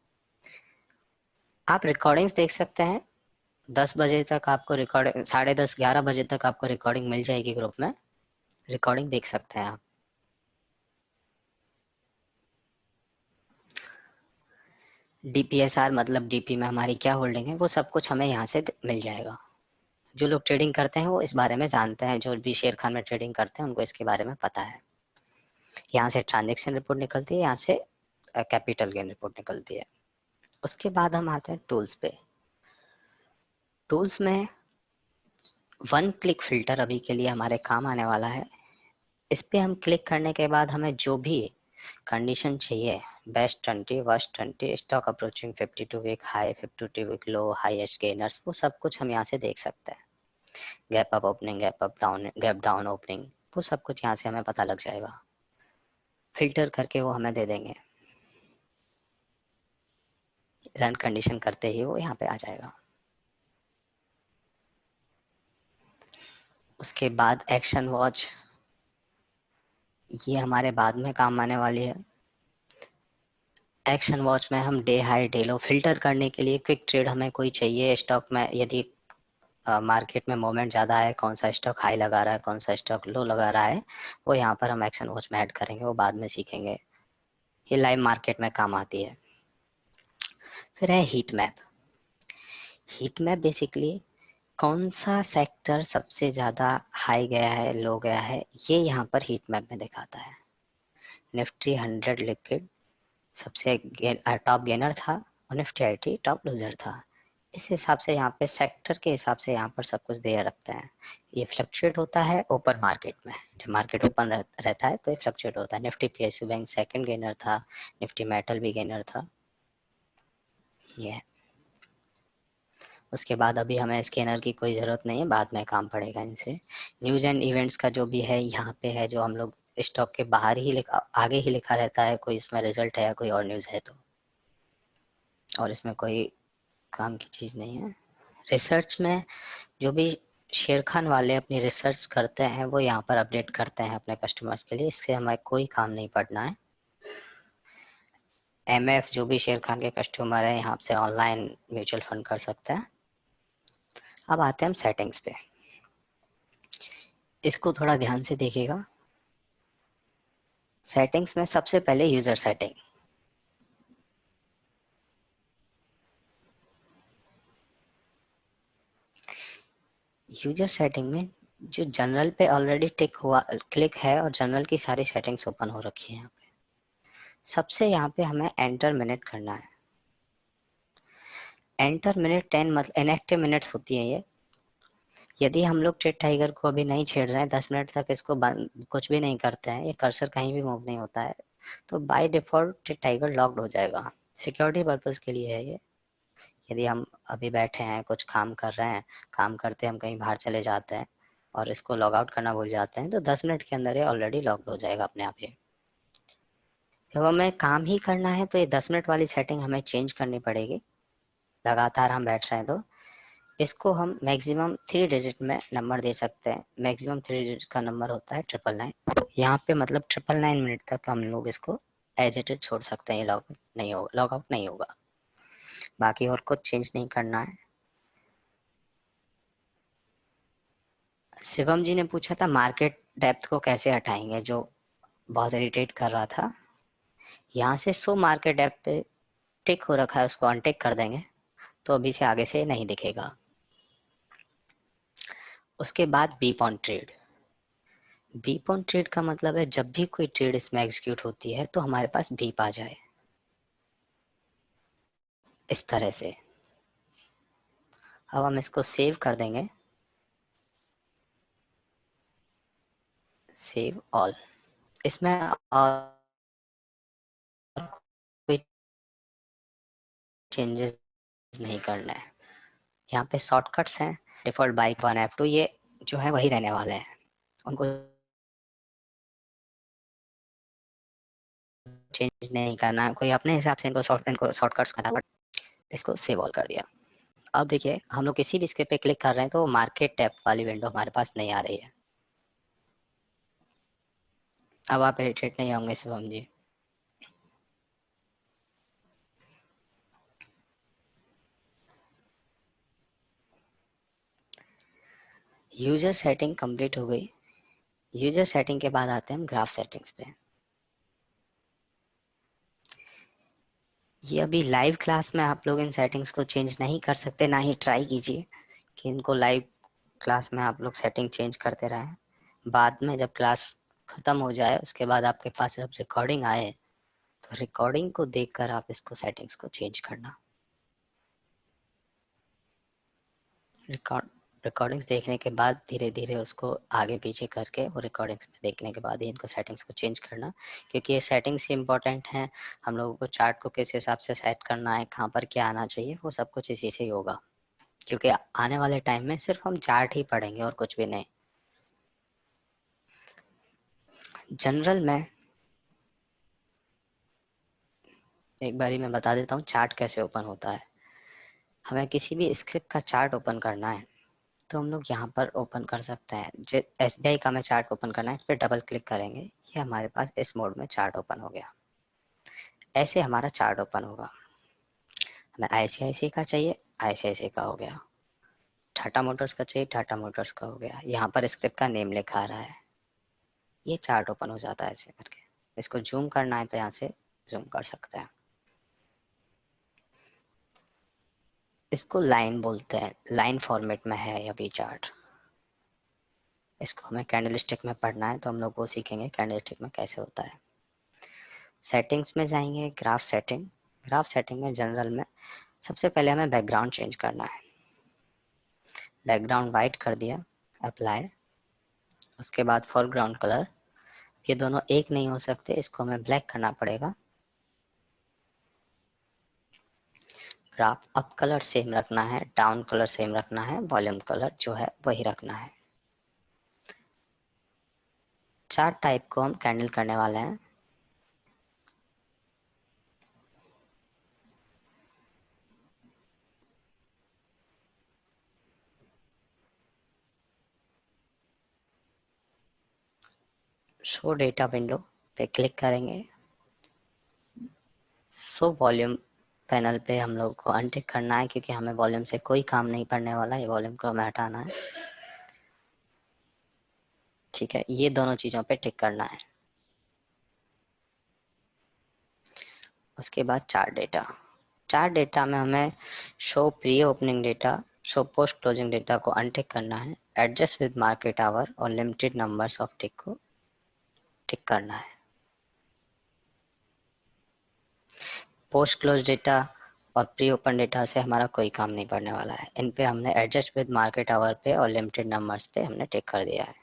[SPEAKER 1] आप रिकॉर्डिंग्स देख सकते हैं, 10 बजे तक आपको रिकॉर्डिंग, 10:30 11 बजे तक आपको रिकॉर्डिंग मिल जाएगी ग्रुप में, रिकॉर्डिंग देख सकते हैं आप। DPSR मतलब डीपी में हमारी क्या होल्डिंग है, वो सब कुछ हमें यहाँ से मिल जाएगा। जो लोग ट्रेडिंग करते हैं वो इस बारे में जानते हैं, जो भी शेर खान में ट्रेडिंग करते हैं उनको इसके बारे में पता है। यहाँ से ट्रांजेक्शन रिपोर्ट निकलती है, यहाँ से कैपिटल गेन रिपोर्ट निकलती है। उसके बाद हम आते हैं टूल्स पे। टूल्स में वन क्लिक फिल्टर अभी के लिए हमारे काम आने वाला है। इस पे हम क्लिक करने के बाद हमें जो भी कंडीशन चाहिए, best 20, worst 20, stock approaching 52 week high, 52 week low, highest gainers, वो सब कुछ हम यहाँ से देख सकते हैं। Gap up opening, gap up down, gap down opening, वो सब कुछ यहाँ से हमें पता लग जाएगा। फिल्टर करके वो हमें दे देंगे, रन कंडीशन करते ही वो यहाँ पे आ जाएगा। उसके बाद एक्शन वॉच, ये हमारे बाद में काम आने वाली है। एक्शन वॉच में हम डे हाई डे लो फिल्टर करने के लिए, क्विक ट्रेड हमें कोई चाहिए स्टॉक में, यदि मार्केट में मोमेंट ज़्यादा है, कौन सा स्टॉक हाई लगा रहा है, कौन सा स्टॉक लो लगा रहा है, वो यहाँ पर हम एक्शन वॉच में ऐड करेंगे, वो बाद में सीखेंगे, ये लाइव मार्केट में काम आती है। फिर है heat map. Heat map basically कौन सा सेक्टर सबसे ज़्यादा हाई गया है, लो गया है, ये यहाँ पर हीट मैप में दिखाता है। निफ्टी 100 लिक्विड सबसे टॉप गेनर था और निफ्टी आईटी टॉप लूजर था। इस हिसाब से यहाँ पे सेक्टर के हिसाब से यहाँ पर सब कुछ दे रखते हैं। ये फ्लक्चुएट होता है ओपन मार्केट में, जब मार्केट ओपन रहता है तो ये फ्लक्चुएट होता है। Nifty PSU bank second gainer था, निफ्टी मेटल भी गेनर था। ये उसके बाद अभी हमें स्कैनर की कोई ज़रूरत नहीं है, बाद में काम पड़ेगा इनसे। न्यूज़ एंड इवेंट्स का जो भी है यहाँ पे है, जो हम लोग स्टॉक के बाहर ही लिखा, आगे ही लिखा रहता है, कोई इसमें रिजल्ट है या कोई और न्यूज़ है तो, और इसमें कोई काम की चीज़ नहीं है। रिसर्च में जो भी शेर खान वाले अपनी रिसर्च करते हैं वो यहाँ पर अपडेट करते हैं अपने कस्टमर्स के लिए, इससे हमें कोई काम नहीं पड़ना है। MF जो भी शेर खान के कस्टमर है यहाँ से ऑनलाइन म्यूचुअल फंड कर सकते हैं। अब आते हैं हम सेटिंग्स पे, इसको थोड़ा ध्यान से देखिएगा। सेटिंग्स में सबसे पहले यूजर सेटिंग, यूजर सेटिंग में जो जनरल पे ऑलरेडी टिक हुआ क्लिक है और जनरल की सारी सेटिंग्स ओपन हो रखी है यहाँ पे, सबसे यहाँ पे हमें एंटर मिनट करना है। एंटर मिनट 10 मतलब इनएक्टिव मिनट्स होती है ये। यदि हम लोग ट्रेड टाइगर को अभी नहीं छेड़ रहे हैं, 10 मिनट तक इसको कुछ भी नहीं करते हैं, ये कर्सर कहीं भी मूव नहीं होता है, तो by default trade tiger locked हो जाएगा। सिक्योरिटी पर्पज के लिए है ये। यदि हम अभी बैठे हैं कुछ काम कर रहे हैं, काम करते हम कहीं बाहर चले जाते हैं और इसको लॉग आउट करना भूल जाते हैं, तो 10 मिनट के अंदर ये ऑलरेडी लॉक्ड हो जाएगा अपने आप ही। जब हमें काम ही करना है तो ये 10 मिनट वाली सेटिंग हमें चेंज करनी पड़ेगी। लगातार हम बैठ रहे हैं तो इसको हम मैक्सिमम 3 डिजिट में नंबर दे सकते हैं। मैक्सिमम 3 डिजिट का नंबर होता है 999। यहाँ पे मतलब 999 मिनट तक हम लोग इसको एज इट इज छोड़ सकते हैं, लॉग नहीं होगा, लॉग आउट नहीं होगा। बाकी और कुछ चेंज नहीं करना है। शिवम जी ने पूछा था मार्केट डेप्थ को कैसे हटाएंगे, जो बहुत इरिटेट कर रहा था। यहाँ से शो मार्केट डेप्थ पे टिक हो रखा है, उसको अनटिक कर देंगे तो अभी से आगे से नहीं दिखेगा। उसके बाद beep on trade, beep on trade का मतलब है जब भी कोई ट्रेड इसमें एग्जीक्यूट होती है तो हमारे पास बीप आ जाए, इस तरह से। अब हम इसको सेव कर देंगे, सेव ऑल। इसमें और कोई चेंजेस नहीं करना है। यहाँ पे शॉर्टकट्स हैं, डिफॉल्ट बाइक 1 F2, ये जो है वही रहने वाले हैं, उनको चेंज नहीं करना है। कोई अपने हिसाब से इनको शॉर्टकट्स करना पड़ता। इसको सेव ऑल कर दिया। अब देखिए हम लोग किसी भी स्क्रिप्ट पे क्लिक कर रहे हैं तो मार्केट टैब वाली विंडो हमारे पास नहीं आ रही है। अब आप इरिटेट नहीं होंगे Shubham ji. User setting complete हो गई। यूजर सेटिंग के बाद आते हैं हम ग्राफ सेटिंग्स पे। ये अभी लाइव क्लास में आप लोग इन सेटिंग्स को चेंज नहीं कर सकते, ना ही ट्राई कीजिए कि इनको लाइव क्लास में आप लोग सेटिंग चेंज करते रहें। बाद में जब क्लास खत्म हो जाए उसके बाद आपके पास जब रिकॉर्डिंग आए तो रिकॉर्डिंग को देखकर आप इसको सेटिंग्स को चेंज करना। रिकॉर्डिंग्स देखने के बाद धीरे धीरे उसको आगे पीछे करके वो रिकॉर्डिंग्स में देखने के बाद ही इनको सेटिंग्स को चेंज करना, क्योंकि ये सेटिंग्स ही इम्पोर्टेंट हैं। हम लोगों को चार्ट को किस हिसाब से सेट करना है, कहाँ पर क्या आना चाहिए, वो सब कुछ इसी से ही होगा। क्योंकि आने वाले टाइम में सिर्फ हम चार्ट ही पढ़ेंगे और कुछ भी नहीं। जनरल में एक बारी मैं बता देता हूँ चार्ट कैसे ओपन होता है। हमें किसी भी स्क्रिप्ट का चार्ट ओपन करना है तो हम लोग यहाँ पर ओपन कर सकते हैं। जो SBI का हमें चार्ट ओपन करना है, इस पर डबल क्लिक करेंगे, ये हमारे पास इस मोड में चार्ट ओपन हो गया। ऐसे हमारा चार्ट ओपन होगा। हमें ICICI का चाहिए, ICICI का हो गया। टाटा मोटर्स का चाहिए, टाटा मोटर्स का हो गया। यहाँ पर स्क्रिप्ट का नेम लिखा आ रहा है, ये चार्ट ओपन हो जाता है ऐसे करके। इसको जूम करना है तो यहाँ से जूम कर सकते हैं। इसको लाइन बोलते हैं, लाइन फॉर्मेट में है अभी चार्ट। इसको हमें कैंडलस्टिक में पढ़ना है तो हम लोग वो सीखेंगे कैंडलस्टिक में कैसे होता है। सेटिंग्स में जाएंगे, ग्राफ सेटिंग। ग्राफ सेटिंग में जनरल में सबसे पहले हमें बैकग्राउंड चेंज करना है। बैकग्राउंड वाइट कर दिया, अप्लाई। उसके बाद फोरग्राउंड कलर, ये दोनों एक नहीं हो सकते, इसको हमें ब्लैक करना पड़ेगा। ग्राफ अप कलर सेम रखना है, डाउन कलर सेम रखना है, वॉल्यूम कलर जो है वही रखना है। चार टाइप को हम कैंडल करने वाले हैं। शो डेटा विंडो पे क्लिक करेंगे। शो वॉल्यूम पैनल पे हम लोग को अनटिक करना है, क्योंकि हमें वॉल्यूम से कोई काम नहीं पड़ने वाला, ये वॉल्यूम को हमें हटाना है। ठीक है, ये दोनों चीज़ों पे टिक करना है। उसके बाद चार्ट डेटा। चार्ट डेटा में हमें show pre opening data, show post closing data को अनटिक करना है। एडजस्ट विद मार्केट आवर और लिमिटेड नंबर्स ऑफ टिक को टिक करना है। पोस्ट क्लोज डेटा और प्री ओपन डेटा से हमारा कोई काम नहीं पड़ने वाला है। इन पे हमने एडजस्ट विद मार्केट आवर पे और लिमिटेड नंबर्स पे हमने टिक कर दिया है।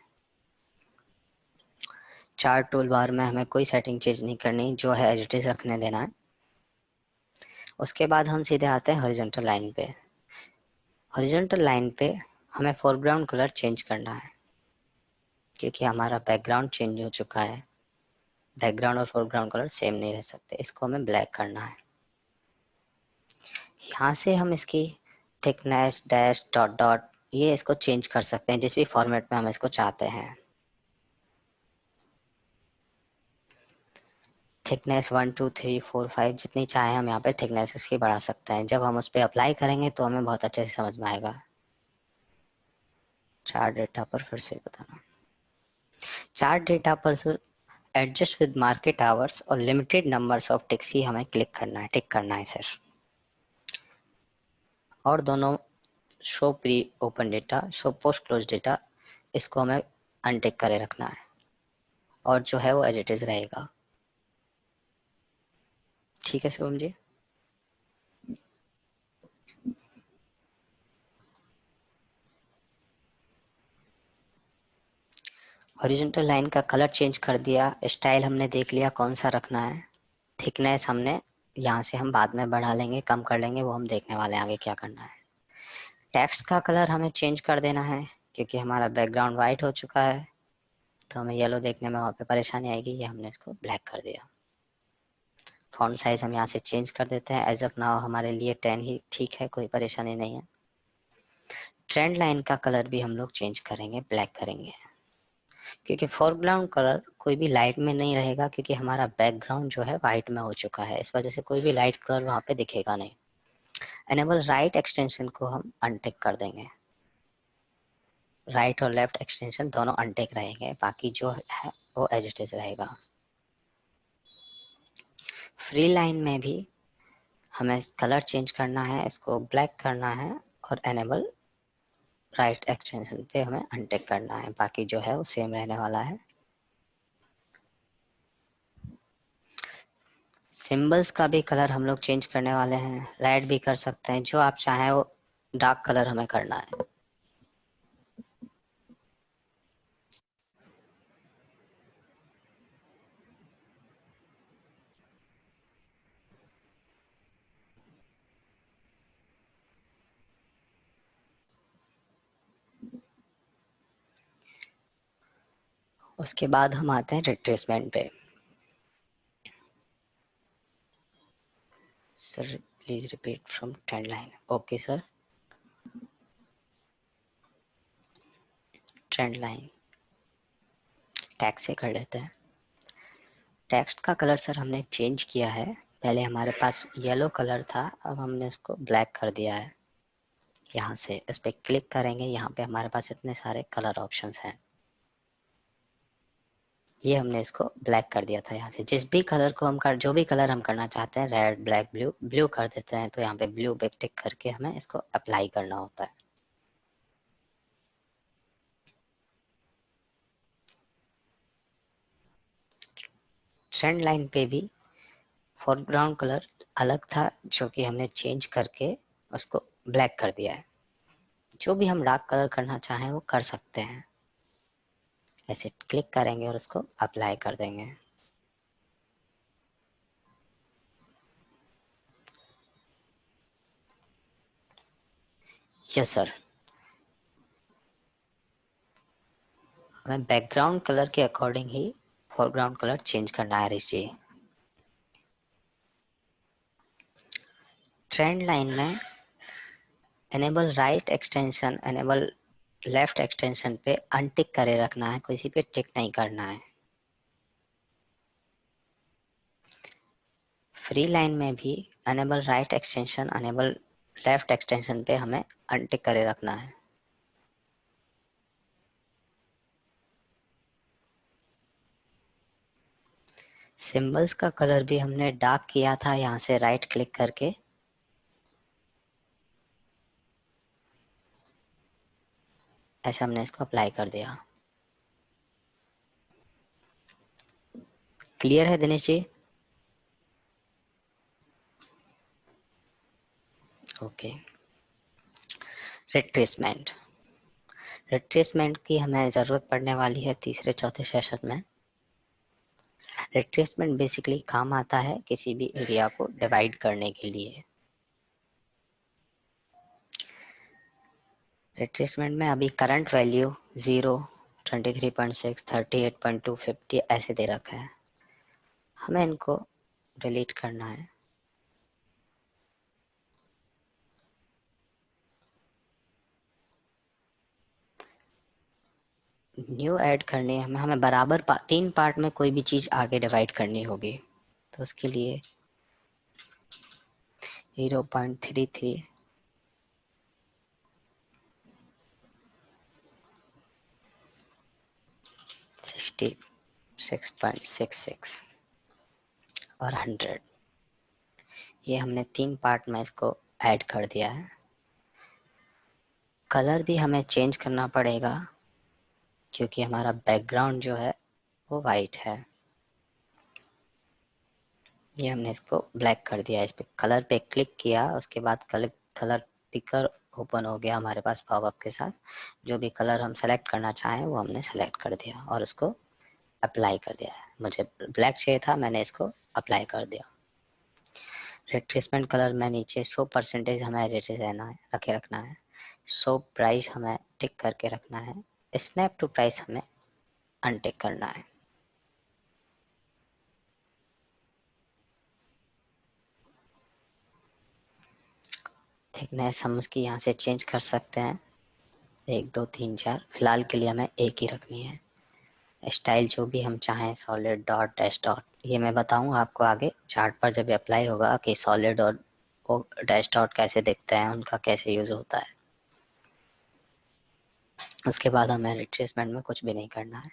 [SPEAKER 1] चार्ट टूल बार में हमें कोई सेटिंग चेंज नहीं करनी, जो है एज इट इज रखने देना है। उसके बाद हम सीधे आते हैं हॉरिजॉन्टल लाइन पे। हॉरिजॉन्टल लाइन पे हमें फोरग्राउंड कलर चेंज करना है, क्योंकि हमारा बैकग्राउंड चेंज हो चुका है। बैकग्राउंड और फोरग्राउंड कलर सेम नहीं रह सकते, इसको हमें ब्लैक करना है। यहाँ से हम इसकी थिकनेस, डैश, डॉट डॉट, ये इसको चेंज कर सकते हैं जिस भी फॉर्मेट में हम इसको चाहते हैं। थिकनेस 1 2 3 4 5 जितनी चाहे हम यहाँ पे थिकनेस इसकी बढ़ा सकते हैं। जब हम उस पर अप्लाई करेंगे तो हमें बहुत अच्छे से समझ में आएगा। चार्ट डेटा पर फिर से बताना। चार्ट डेटा पर एडजस्ट विद मार्केट आवर्स और लिमिटेड नंबर्स ऑफ टिक्स ही हमें क्लिक करना है, टिक करना है सिर्फ। और दोनों show pre open data, show post close data, इसको हमें अनटिक करे रखना है। और जो है वो एज इट इज रहेगा। ठीक है शुभम जी। हॉरिजॉन्टल लाइन का कलर चेंज कर दिया, स्टाइल हमने देख लिया कौन सा रखना है, थिकनेस हमने यहाँ से हम बाद में बढ़ा लेंगे कम कर लेंगे, वो हम देखने वाले हैं आगे क्या करना है। टेक्स्ट का कलर हमें चेंज कर देना है क्योंकि हमारा बैकग्राउंड वाइट हो चुका है, तो हमें येलो देखने में वहाँ पे परेशानी आएगी, ये हमने इसको ब्लैक कर दिया। फॉन्ट साइज हम यहाँ से चेंज कर देते हैं, एज ऑफ नाउ हमारे लिए 10 ही ठीक है, कोई परेशानी नहीं है। ट्रेंड लाइन का कलर भी हम लोग चेंज करेंगे, ब्लैक करेंगे, क्योंकि फोरग्राउंड कलर कोई भी लाइट में नहीं रहेगा क्योंकि हमारा बैकग्राउंड जो है वाइट में हो चुका है, इस वजह से कोई भी लाइट कलर वहाँ पे दिखेगा नहीं। एनेबल राइट एक्सटेंशन को हम अनटिक कर देंगे, राइट और लेफ्ट एक्सटेंशन दोनों अनटिक रहेंगे, बाकी जो है वो एज इट इज रहेगा। फ्री लाइन में भी हमें कलर चेंज करना है, इसको ब्लैक करना है और एनेबल राइट एक्सटेंशन पे हमें अनटिक करना है, बाकी जो है वो सेम रहने वाला है। सिंबल्स का भी कलर हम लोग चेंज करने वाले हैं, रेड भी कर सकते हैं, जो आप चाहें वो डार्क कलर हमें करना है। उसके बाद हम आते हैं रिट्रेसमेंट पे। Sir please repeat from trend line. Okay sir. Trend line text से कर लेते हैं। टेक्स्ट का कलर सर हमने चेंज किया है, पहले हमारे पास येलो कलर था, अब हमने उसको ब्लैक कर दिया है। यहाँ से इस पर क्लिक करेंगे, यहाँ पे हमारे पास इतने सारे कलर ऑप्शंस हैं, ये हमने इसको ब्लैक कर दिया था। यहाँ से जिस भी कलर को हम कर, जो भी कलर हम करना चाहते हैं, रेड ब्लैक ब्लू, ब्लू कर देते हैं, तो यहाँ पे ब्लू पे टिक करके हमें इसको अप्लाई करना होता है। ट्रेंड लाइन पे भी फोरग्राउंड कलर अलग था जो कि हमने चेंज करके उसको ब्लैक कर दिया है, जो भी हम डार्क कलर करना चाहें वो कर सकते हैं। ऐसे क्लिक करेंगे और उसको अप्लाई कर देंगे। Yes sir. हमें बैकग्राउंड कलर के अकॉर्डिंग ही फोरग्राउंड कलर चेंज करना है ऋषि। ट्रेंड लाइन में enable right extension, enable left extension पे अनटिक करे रखना है, किसी पे टिक नहीं करना है। फ्री लाइन में भी enable right extension, enable left extension पे हमें अनटिक करे रखना है। सिंबल्स का कलर भी हमने डार्क किया था, यहाँ से राइट क्लिक करके ऐसे हमने इसको अप्लाई कर दिया। क्लियर है Dinesh ji? Okay. Retracement, retracement की हमें ज़रूरत पड़ने वाली है तीसरे चौथे सेशन में। रिट्रेसमेंट बेसिकली काम आता है किसी भी एरिया को डिवाइड करने के लिए। रिट्रेसमेंट में अभी करंट वैल्यू 0, 23.6, 38.2, 50 ऐसे दे रखा है, हमें इनको डिलीट करना है। न्यू ऐड करनी है हमें बराबर तीन पार्ट में कोई भी चीज़ आगे डिवाइड करनी होगी, तो उसके लिए 0.33, 66.66 और 100, ये हमने तीन पार्ट में इसको ऐड कर दिया है। कलर भी हमें चेंज करना पड़ेगा क्योंकि हमारा बैकग्राउंड जो है वो वाइट है। ये हमने इसको ब्लैक कर दिया। इस पे कलर पे क्लिक किया, उसके बाद कलर पिकर ओपन हो गया हमारे पास पॉपअप के साथ। जो भी कलर हम सेलेक्ट करना चाहें वो हमने सेलेक्ट कर दिया और इसको अप्लाई कर दिया। मुझे ब्लैक चाहिए था, मैंने इसको अप्लाई कर दिया। रिट्रेसमेंट कलर में नीचे 100% हमें एज इट इज रहना है, रखना है। 100 प्राइस हमें टिक करके रखना है। स्नैप टू प्राइस हमें अनटिक करना है। थिकनेस हम उसकी यहाँ से चेंज कर सकते हैं, 1 2 3 4। फिलहाल के लिए हमें एक ही रखनी है। स्टाइल जो भी हम चाहें, सॉलिड डॉट, डैश डॉट, ये मैं बताऊंगा आपको आगे चार्ट पर जब अप्लाई होगा कि सॉलिड और डैश डॉट कैसे दिखते हैं, उनका कैसे यूज होता है। उसके बाद हमें रिट्रेसमेंट में कुछ भी नहीं करना है।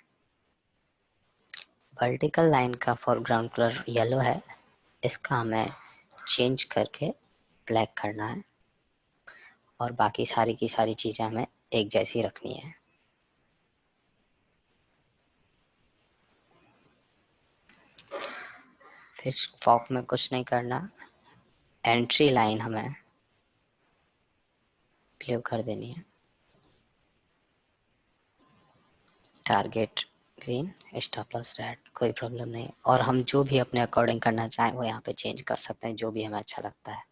[SPEAKER 1] वर्टिकल लाइन का फोरग्राउंड कलर येलो है, इसका हमें चेंज करके ब्लैक करना है और बाकी सारी की सारी चीज़ें हमें एक जैसी रखनी है। फिर फॉक में कुछ नहीं करना। एंट्री लाइन हमें ब्लू कर देनी है, target green, stop loss red, कोई प्रॉब्लम नहीं। और हम जो भी अपने अकॉर्डिंग करना चाहें वो यहाँ पे चेंज कर सकते हैं, जो भी हमें अच्छा लगता है।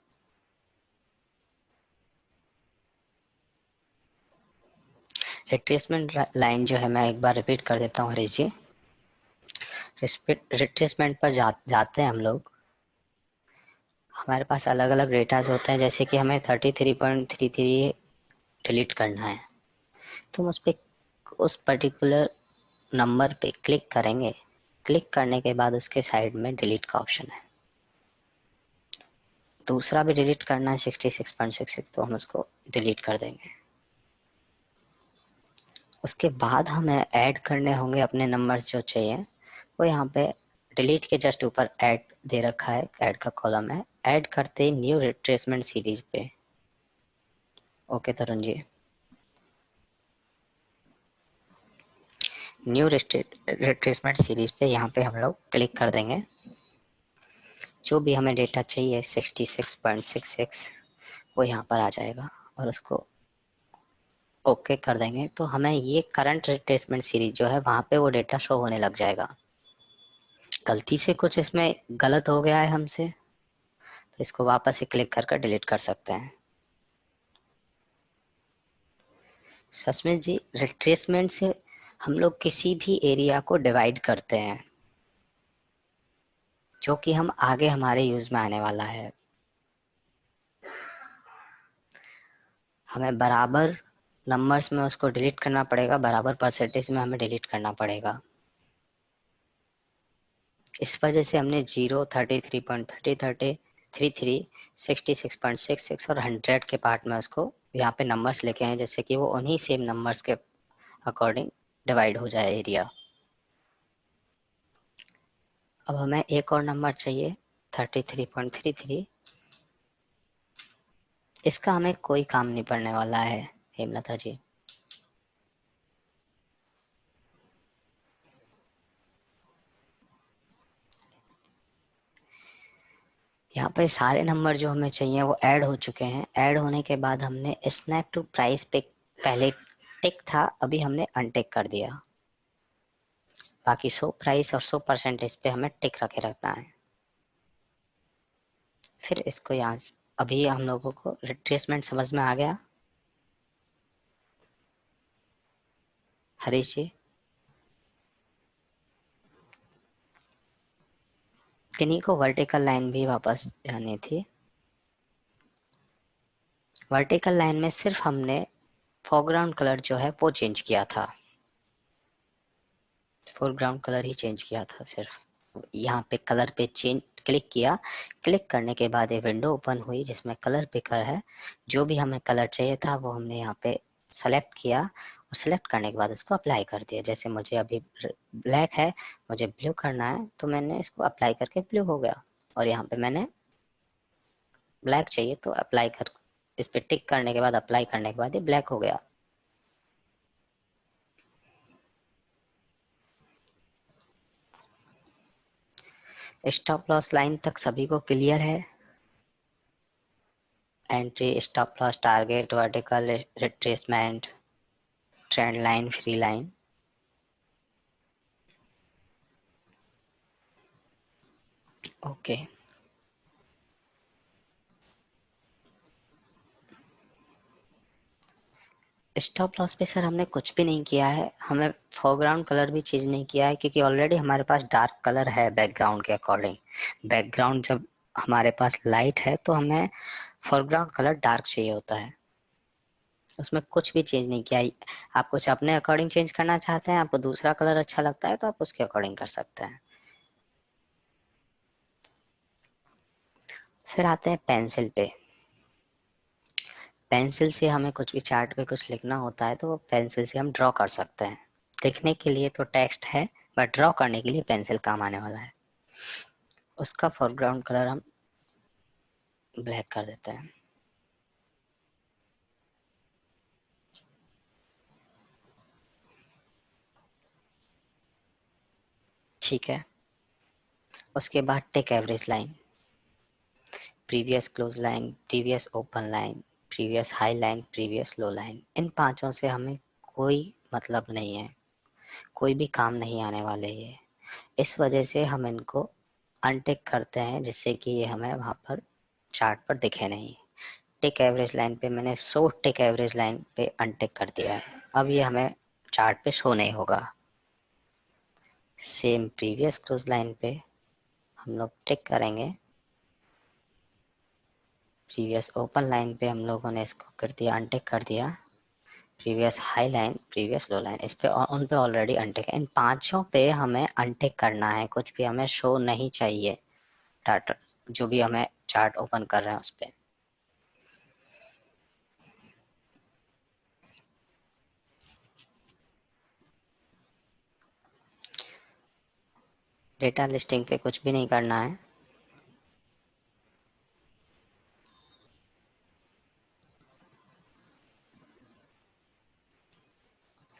[SPEAKER 1] रिट्रेसमेंट लाइन जो है मैं एक बार रिपीट कर देता हूँ हरीश जी। रिट्रेसमेंट पर जाते हैं हम लोग, हमारे पास अलग अलग डेटाज होते हैं। जैसे कि हमें 33.33 डिलीट करना है, तो हम उस पर्टिकुलर नंबर पे क्लिक करेंगे। क्लिक करने के बाद उसके साइड में डिलीट का ऑप्शन है। दूसरा भी डिलीट करना है 66.66, तो हम उसको डिलीट कर देंगे। उसके बाद हमें ऐड करने होंगे अपने नंबर्स जो चाहिए, वो यहाँ पे डिलीट के जस्ट ऊपर ऐड दे रखा है, ऐड का कॉलम है। ऐड करते ही न्यू रिट्रेसमेंट सीरीज पे। Okay Tarun ji, new retracement series पे यहाँ पे हम लोग क्लिक कर देंगे। जो भी हमें डेटा चाहिए 66.66 वो यहाँ पर आ जाएगा और उसको ओके कर देंगे, तो हमें ये करंट रिट्रेसमेंट सीरीज जो है वहाँ पे वो डेटा शो होने लग जाएगा। गलती से कुछ इसमें गलत हो गया है हमसे, तो इसको वापस से क्लिक कर डिलीट कर सकते हैं। सस्मित जी, रिट्रेसमेंट से हम लोग किसी भी एरिया को डिवाइड करते हैं, जो कि हम आगे हमारे यूज में आने वाला है। हमें बराबर नंबर्स में उसको डिलीट करना पड़ेगा, बराबर परसेंटेज में हमें डिलीट करना पड़ेगा। इस वजह से हमने 0, 33.33, 66.66 और 100 के पार्ट में उसको यहाँ पे नंबर्स लेके आए, जैसे कि वो उन्हीं सेम नंबर्स के अकॉर्डिंग डिवाइड हो जाए एरिया। अब हमें एक और नंबर चाहिए 33.33। इसका हमें कोई काम नहीं पड़ने वाला है हेमलता जी। यहाँ पे सारे नंबर जो हमें चाहिए वो ऐड हो चुके हैं। ऐड होने के बाद हमने स्नैप टू प्राइस पे पहले टिक था, अभी हमने अनटिक कर दिया। बाकी 100 प्राइस और 100% पे हमें टिक रखे रखना है। फिर इसको यहाँ अभी हम लोगों को रिट्रेसमेंट समझ में आ गया हरीश जी? किन्हीं को वर्टिकल लाइन भी वापस जानी थी। वर्टिकल लाइन में सिर्फ हमने फोरग्राउंड कलर जो है वो चेंज किया था, फोरग्राउंड कलर ही चेंज किया था सिर्फ। यहाँ पे कलर पे चेंज क्लिक किया, क्लिक करने के बाद ये विंडो ओपन हुई जिसमें कलर पिकर है। जो भी हमें कलर चाहिए था वो हमने यहाँ पे सेलेक्ट किया और सेलेक्ट करने के बाद इसको अप्लाई कर दिया। जैसे मुझे अभी ब्लैक है, मुझे ब्लू करना है, तो मैंने इसको अप्लाई करके ब्लू हो गया। और यहाँ पे मैंने ब्लैक चाहिए तो अप्लाई कर, इस पे टिक करने के बाद अप्लाई करने के बाद ये ब्लैक हो गया। स्टॉप लॉस लाइन तक सभी को क्लियर है? Entry, stop loss, target, vertical retracement, trend line, free line. Okay, stop loss पे सर हमने कुछ भी नहीं किया है, हमें फोरग्राउंड कलर भी चेंज नहीं किया है, क्योंकि ऑलरेडी हमारे पास डार्क कलर है बैकग्राउंड के अकॉर्डिंग। बैकग्राउंड जब हमारे पास लाइट है तो हमें फोरग्राउंड कलर डार्क चाहिए होता है, उसमें कुछ भी चेंज नहीं किया है। आप कुछ अपने अकॉर्डिंग चेंज करना चाहते हैं, आपको दूसरा कलर अच्छा लगता है तो आप उसके अकॉर्डिंग कर सकते हैं। फिर आते हैं पेंसिल पे। पेंसिल से हमें कुछ भी चार्ट पे कुछ लिखना होता है तो वो पेंसिल से हम ड्रॉ कर सकते हैं। लिखने के लिए तो टेक्स्ट है, बट ड्रॉ करने के लिए पेंसिल काम आने वाला है। उसका फोरग्राउंड कलर हम ब्लैक कर देते हैं। ठीक है, उसके बाद take average line, previous close line, previous open line, previous high line, previous low line. इन पांचों से हमें कोई मतलब नहीं है, कोई भी काम नहीं आने वाले ये। इस वजह से हम इनको अनटिक करते हैं, जिससे कि ये हमें वहां पर चार्ट पर दिखे नहीं। टिक एवरेज लाइन पे मैंने 100 टिक एवरेज लाइन पे अनटिक कर दिया है, अब ये हमें चार्ट पे शो नहीं होगा। सेम प्रीवियस क्लोज लाइन पे हम लोग टिक करेंगे, प्रीवियस ओपन लाइन पे हम लोगों ने इसको कर दिया, अनटिक कर दिया। Previous high line, previous low line, इस पे उन पे ऑलरेडी अनटिक है। इन पांचों पे हमें अनटिक करना है, कुछ भी हमें शो नहीं चाहिए डाटा, जो भी हमें चार्ट ओपन कर रहे हैं उस पे। डेटा लिस्टिंग पे कुछ भी नहीं करना है।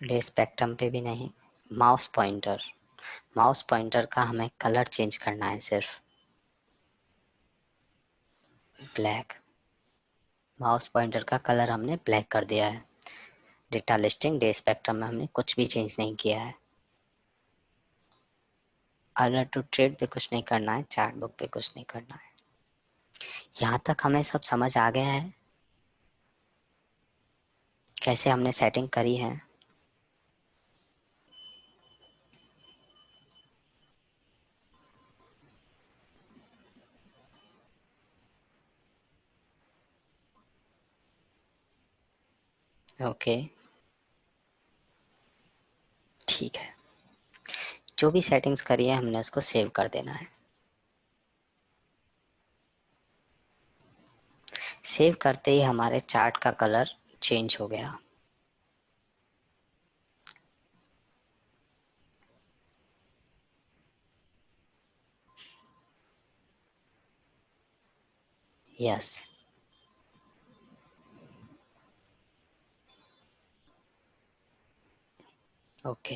[SPEAKER 1] डे स्पेक्ट्रम पे भी नहीं। माउस पॉइंटर, माउस पॉइंटर का हमें कलर चेंज करना है सिर्फ, ब्लैक। माउस पॉइंटर का कलर हमने ब्लैक कर दिया है। डेटा लिस्टिंग, डे स्पेक्ट्रम में हमने कुछ भी चेंज नहीं किया है। ऑर्डर टू ट्रेड पे कुछ नहीं करना है, चार्ट बुक पे कुछ नहीं करना है। यहाँ तक हमें सब समझ आ गया है कैसे हमने सेटिंग करी है। ओके, ठीक है, जो भी सेटिंग्स करी है हमने उसको सेव कर देना है। सेव करते ही हमारे चार्ट का कलर चेंज हो गया। यस, ओके,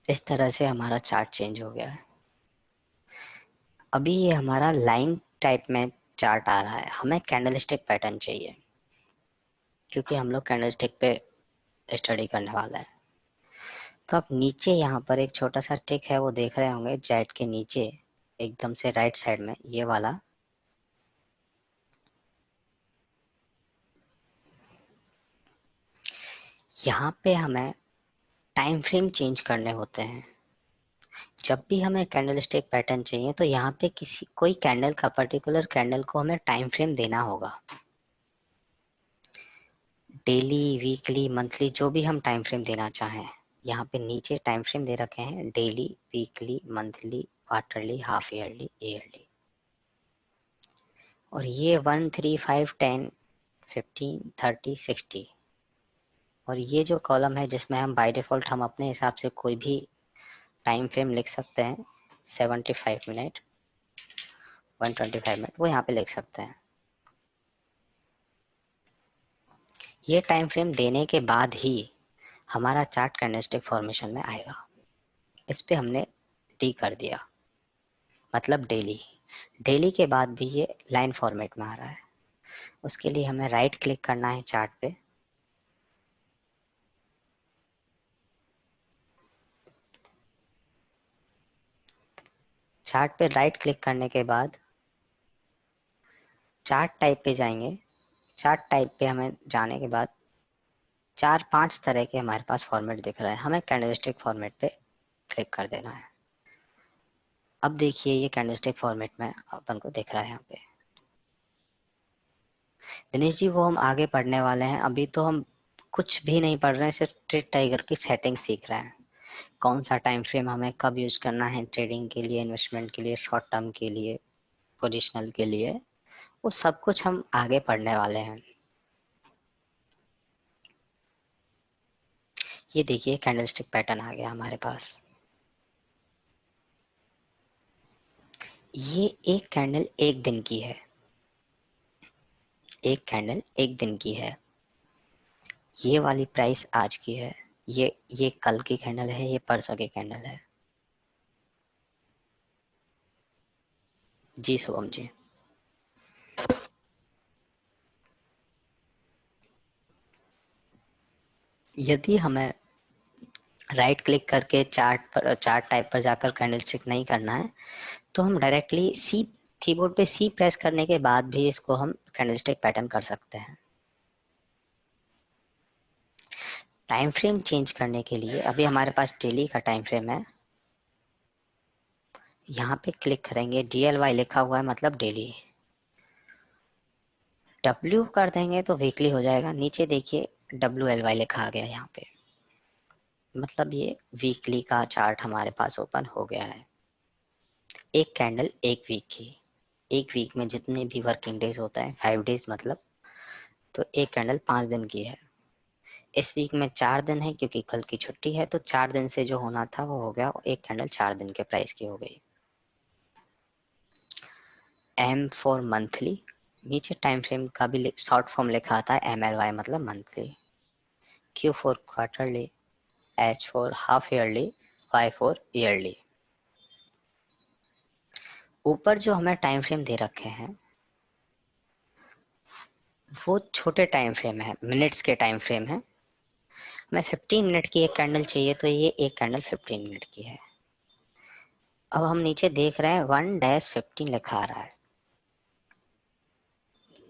[SPEAKER 1] इस तरह से हमारा चार्ट चेंज हो गया है। अभी ये हमारा लाइन टाइप में चार्ट आ रहा है, हमें कैंडलस्टिक पैटर्न चाहिए, क्योंकि हम लोग कैंडलस्टिक पे स्टडी करने वाला है। तो आप नीचे यहाँ पर एक छोटा सा टिक है, वो देख रहे होंगे जेट के नीचे एकदम से राइट साइड में, ये वाला। यहाँ पे हमें टाइम फ्रेम चेंज करने होते हैं। जब भी हमें कैंडलस्टिक पैटर्न चाहिए तो यहाँ पे किसी कोई कैंडल का, पर्टिकुलर कैंडल को हमें टाइम फ्रेम देना होगा। डेली, वीकली, मंथली, जो भी हम टाइम फ्रेम देना चाहें। यहाँ पे नीचे टाइम फ्रेम दे रखे हैं, daily, weekly, monthly, quarterly, half yearly, yearly. और ये 1, 3, 5, 10, 15, 30, 60। और ये जो कॉलम है जिसमें हम बाय डिफॉल्ट हम अपने हिसाब से कोई भी टाइम फ्रेम लिख सकते हैं, 75 मिनट, 125 मिनट, वो यहाँ पे लिख सकते हैं। ये टाइम फ्रेम देने के बाद ही हमारा चार्ट कैंडलस्टिक फॉर्मेशन में आएगा। इस पे हमने डी कर दिया, मतलब डेली। डेली के बाद भी ये लाइन फॉर्मेट में आ रहा है। उसके लिए हमें राइट क्लिक करना है चार्ट पे, चार्ट पे राइट क्लिक करने के बाद चार्ट टाइप पे जाएंगे। चार्ट टाइप पे हमें जाने के बाद 4-5 तरह के हमारे पास फॉर्मेट दिख रहे हैं, हमें कैंडलस्टिक फॉर्मेट पे क्लिक कर देना है। अब देखिए ये कैंडलस्टिक फॉर्मेट में अपन को दिख रहा है यहाँ पे। दिनेश जी वो हम आगे पढ़ने वाले हैं, अभी तो हम कुछ भी नहीं पढ़ रहे हैं, सिर्फ ट्रेड टाइगर की सेटिंग सीख रहे हैं। कौन सा टाइम फ्रेम हमें कब यूज करना है ट्रेडिंग के लिए, इन्वेस्टमेंट के लिए, शॉर्ट टर्म के लिए, पोजिशनल के लिए, वो सब कुछ हम आगे पढ़ने वाले हैं। ये देखिए कैंडलस्टिक पैटर्न आ गया हमारे पास। ये एक कैंडल एक दिन की है, एक कैंडल एक दिन की है। ये वाली प्राइस आज की है, ये कल की कैंडल है, ये परसों की कैंडल है। जी शुभम जी। यदि हमें राइट क्लिक करके चार्ट टाइप पर जाकर कैंडलस्टिक नहीं करना है, तो हम डायरेक्टली सी कीबोर्ड पे सी प्रेस करने के बाद भी इसको हम कैंडलस्टिक पैटर्न कर सकते हैं। टाइम फ्रेम चेंज करने के लिए अभी हमारे पास डेली का टाइम फ्रेम है, यहाँ पे क्लिक करेंगे, DLY लिखा हुआ है मतलब डेली। W कर देंगे तो वीकली हो जाएगा। नीचे देखिए WLY लिखा आ गया यहाँ पे, मतलब ये वीकली का चार्ट हमारे पास ओपन हो गया है। एक कैंडल एक वीक की, एक वीक में जितने भी वर्किंग डेज होता है 5 डेज मतलब, तो एक कैंडल 5 दिन की है। इस वीक में 4 दिन है क्योंकि कल की छुट्टी है, तो 4 दिन से जो होना था वो हो गया, एक कैंडल 4 दिन के प्राइस की हो गई। M फॉर मंथली, नीचे टाइम फ्रेम का भी शॉर्ट फॉर्म लिखा आता है MLY मतलब monthly. Q for quarterly, H for half yearly, Y for yearly. ऊपर जो हमें टाइम फ्रेम दे रखे हैं वो छोटे टाइम फ्रेम है, मिनट्स के टाइम फ्रेम है। हमें 15 मिनट की एक कैंडल चाहिए, तो ये एक कैंडल 15 मिनट की है। अब हम नीचे देख रहे हैं 1-15 लिखा आ रहा है,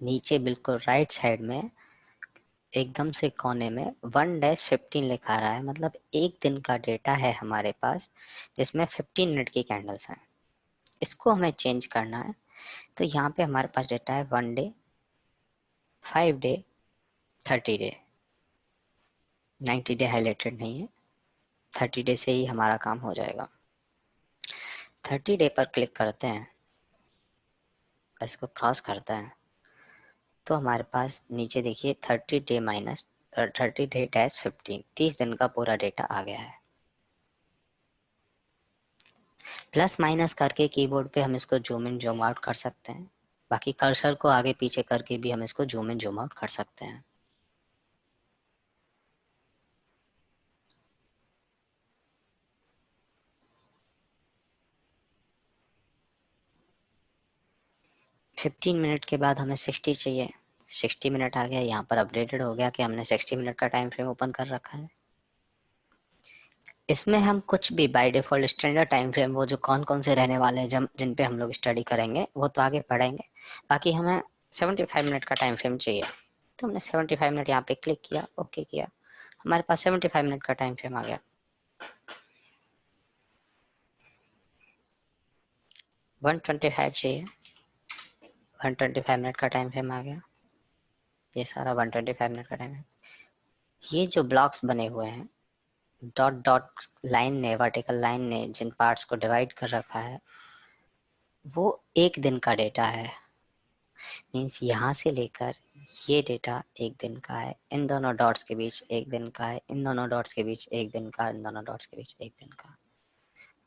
[SPEAKER 1] नीचे बिल्कुल राइट साइड में एकदम से कोने में 1-15 लिखा रहा है, मतलब एक दिन का डेटा है हमारे पास जिसमें 15 मिनट की कैंडल्स हैं। इसको हमें चेंज करना है, तो यहाँ पे हमारे पास डेटा है 1 day, 5 day, 30 day. 90 day highlighted नहीं है, 30 डे से ही हमारा काम हो जाएगा। 30 डे पर क्लिक करते हैं, इसको क्रॉस करते हैं, तो हमारे पास नीचे देखिए 30 डे माइनस 30 डे डैश 15, 30 दिन का पूरा डेटा आ गया है। प्लस माइनस करके कीबोर्ड पे हम इसको जूम इन जूम आउट कर सकते हैं, बाकी कर्सर को आगे पीछे करके भी हम इसको जूम इन जूम आउट कर सकते हैं। फिफ्टीन मिनट के बाद हमें 60 चाहिए, 60 मिनट आ गया, यहाँ पर अपडेटेड हो गया कि हमने 60 मिनट का टाइम फ्रेम ओपन कर रखा है। इसमें हम कुछ भी by default standard time frame, वो जो कौन कौन से रहने वाले हैं जिन पे हम लोग स्टडी करेंगे वो तो आगे पढ़ेंगे, बाकी हमें 75 मिनट का टाइम फ्रेम चाहिए। तो हमने 75 मिनट यहाँ पे क्लिक किया, ओके किया, हमारे पास 75 मिनट का टाइम फ्रेम आ गया। 125 चाहिए, 125 मिनट का टाइम फ्रेम आ गया, ये सारा 125 मिनट का टाइम है। ये जो ब्लॉक्स बने हुए हैं डॉट डॉट लाइन ने, वर्टिकल लाइन ने जिन पार्ट्स को डिवाइड कर रखा है वो एक दिन का डेटा है। मीन्स यहाँ से लेकर ये डेटा एक दिन का है, इन दोनों डॉट्स के बीच एक दिन का है, इन दोनों डॉट्स के बीच एक दिन का, इन दोनों डॉट्स के बीच एक दिन का।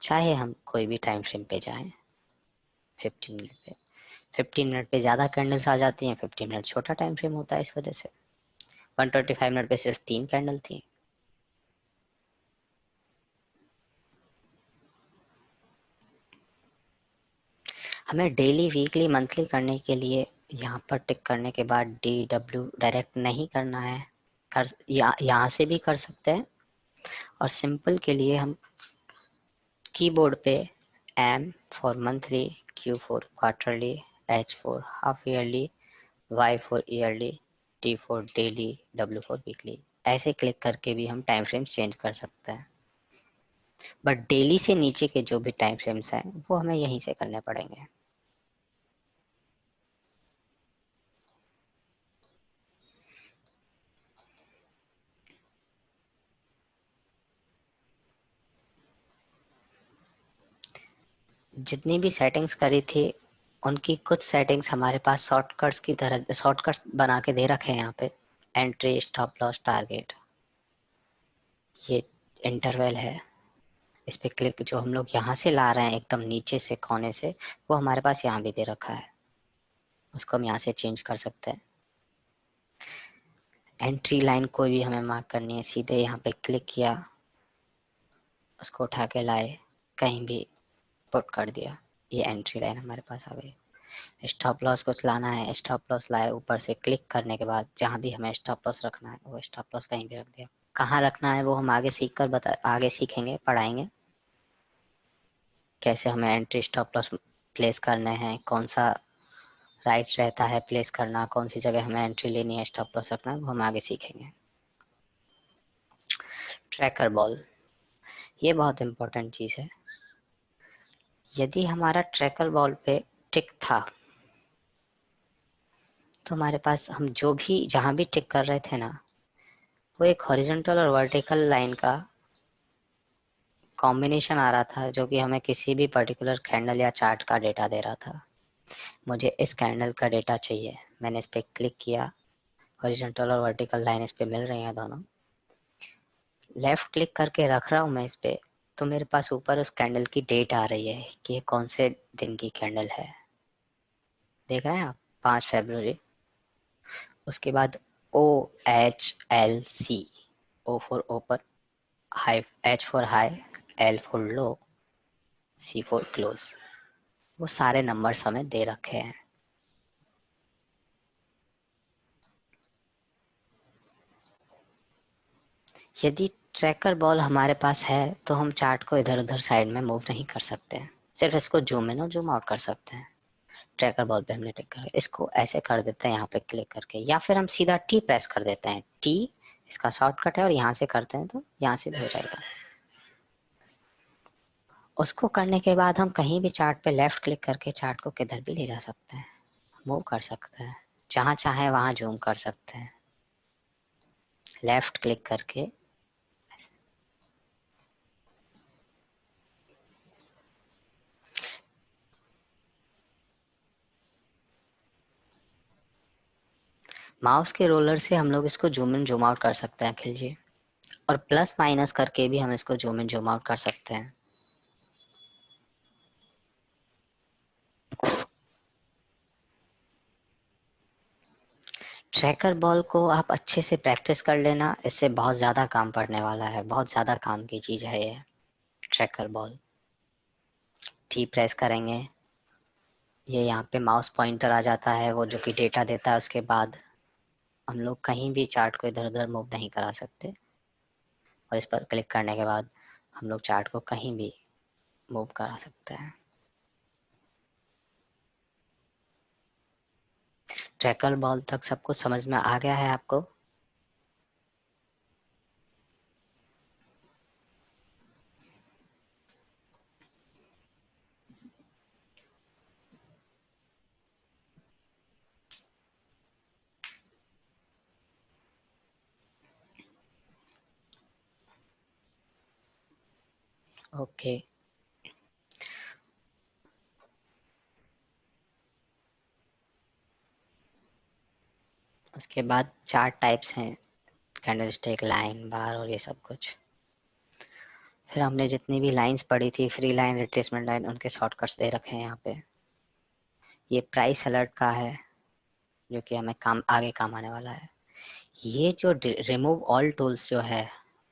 [SPEAKER 1] चाहे हम कोई भी टाइम फ्रेम पे जाएं, 15 मिनट पे, 15 मिनट पे ज़्यादा कैंडल्स आ जाती हैं, 15 मिनट छोटा टाइम फ्रेम होता है इस वजह से। 125 मिनट पे सिर्फ 3 कैंडल थी। हमें डेली, वीकली, मंथली करने के लिए यहाँ पर टिक करने के बाद DW डायरेक्ट नहीं करना है, कर यहाँ से भी कर सकते हैं। और सिंपल के लिए हम कीबोर्ड पे M for monthly, Q for quarterly, H for half yearly, Y for yearly, D for daily, W for weekly, ऐसे क्लिक करके भी हम टाइम फ्रेम्स चेंज कर सकते हैं। बट डेली से नीचे के जो भी टाइम फ्रेम्स हैं वो हमें यहीं से करने पड़ेंगे। जितनी भी सेटिंग्स करी थी उनकी कुछ सेटिंग्स हमारे पास शॉर्टकट्स की तरह शॉर्टकट्स बना के दे रखे हैं यहाँ पे। एंट्री, स्टॉप लॉस, टारगेट, ये इंटरवल है, इस पे क्लिक, जो हम लोग यहाँ से ला रहे हैं एकदम नीचे से कोने से, वो हमारे पास यहाँ भी दे रखा है, उसको हम यहाँ से चेंज कर सकते हैं। एंट्री लाइन कोई भी हमें मार्क करनी है, सीधे यहाँ पे क्लिक किया, उसको उठा के लाए, कहीं भी पुट कर दिया, ये एंट्री लाइन हमारे पास आ गई। स्टॉप लॉस कुछ लाना है, स्टॉप लॉस लाए, ऊपर से क्लिक करने के बाद जहाँ भी हमें स्टॉप लॉस रखना है वो स्टॉप लॉस कहीं भी रख दिया। कहाँ रखना है वो हम आगे सीख कर आगे सीखेंगे, पढ़ाएंगे कैसे हमें एंट्री स्टॉप लॉस प्लेस करने हैं, कौन सा राइट रहता है प्लेस करना, कौन सी जगह हमें एंट्री लेनी है, स्टॉप लॉस रखना है, वो हम आगे सीखेंगे। ट्रैकर बॉल, ये बहुत इंपॉर्टेंट चीज़ है। यदि हमारा ट्रैकर बॉल पे टिक था तो हमारे पास हम जो भी जहाँ भी टिक कर रहे थे ना, वो एक हॉरिजॉन्टल और वर्टिकल लाइन का कॉम्बिनेशन आ रहा था, जो कि हमें किसी भी पर्टिकुलर कैंडल या चार्ट का डेटा दे रहा था। मुझे इस कैंडल का डेटा चाहिए, मैंने इस पे क्लिक किया, हॉरिजॉन्टल और वर्टिकल लाइन इस पे मिल रही हैं दोनों, लेफ्ट क्लिक करके रख रहा हूँ मैं इस पे, तो मेरे पास ऊपर उस कैंडल की डेट आ रही है कि ये कौन से दिन की कैंडल है। देख रहे हैं आप, 5 फरवरी। उसके बाद OHLC, O for open, high, H for high, L for low, C for close, वो सारे नंबर्स हमें दे रखे हैं। यदि ट्रैकर बॉल हमारे पास है तो हम चार्ट को इधर उधर साइड में मूव नहीं कर सकते, सिर्फ इसको जूम इन और जूम आउट कर सकते हैं। ट्रैकर बॉल पे हमने टिक कर, इसको ऐसे कर देते हैं यहाँ पे क्लिक करके, या फिर हम सीधा T प्रेस कर देते हैं, T इसका शॉर्टकट है, और यहाँ से करते हैं तो यहाँ से भी हो जाएगा। उसको करने के बाद हम कहीं भी चार्ट पे लेफ्ट क्लिक करके चार्ट को किधर भी ले जा सकते हैं, मूव कर सकते हैं, जहाँ चाहे वहाँ जूम कर सकते हैं, लेफ्ट क्लिक करके। माउस के रोलर से हम लोग इसको जूम इन जूम आउट कर सकते हैं अखिल जी, और प्लस माइनस करके भी हम इसको जूम इन जूम आउट कर सकते हैं। ट्रैकर बॉल को आप अच्छे से प्रैक्टिस कर लेना, इससे बहुत ज़्यादा काम पड़ने वाला है, बहुत ज़्यादा काम की चीज़ है ये ट्रैकर बॉल। T प्रेस करेंगे, ये यहाँ पे माउस पॉइंटर आ जाता है, वो जो कि डेटा देता है, उसके बाद हम लोग कहीं भी चार्ट को इधर उधर मूव नहीं करा सकते, और इस पर क्लिक करने के बाद हम लोग चार्ट को कहीं भी मूव करा सकते हैं। ट्रैकर बॉल तक सब कुछ समझ में आ गया है आपको? ओके। उसके बाद चार टाइप्स हैं, कैंडलस्टिक, लाइन, बार और ये सब कुछ। फिर हमने जितनी भी लाइंस पढ़ी थी, फ्री लाइन, रिट्रेसमेंट लाइन, उनके शॉर्टकट्स दे रखे हैं यहाँ पे। ये प्राइस अलर्ट का है, जो कि हमें काम आगे काम आने वाला है। ये जो रिमूव ऑल टूल्स जो है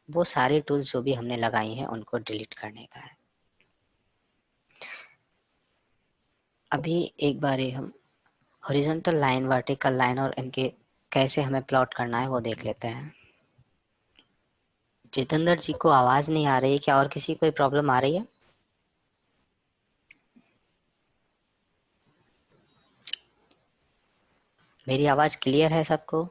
[SPEAKER 1] वो सारी टूल्स जो भी हमने लगाई हैं उनको डिलीट करने का है। अभी एक बार हम हॉरिजॉन्टल लाइन, वर्टिकल लाइन और इनके कैसे हमें प्लॉट करना है वो देख लेते हैं। जितेंद्र जी को आवाज नहीं आ रही है क्या? और किसी कोई प्रॉब्लम आ रही है? मेरी आवाज क्लियर है सबको?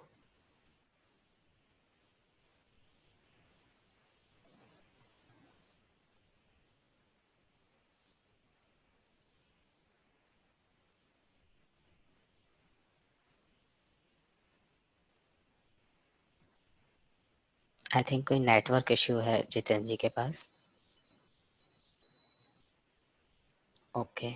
[SPEAKER 1] आई थिंक कोई नेटवर्क इश्यू है जितेंद्र जी के पास। ओके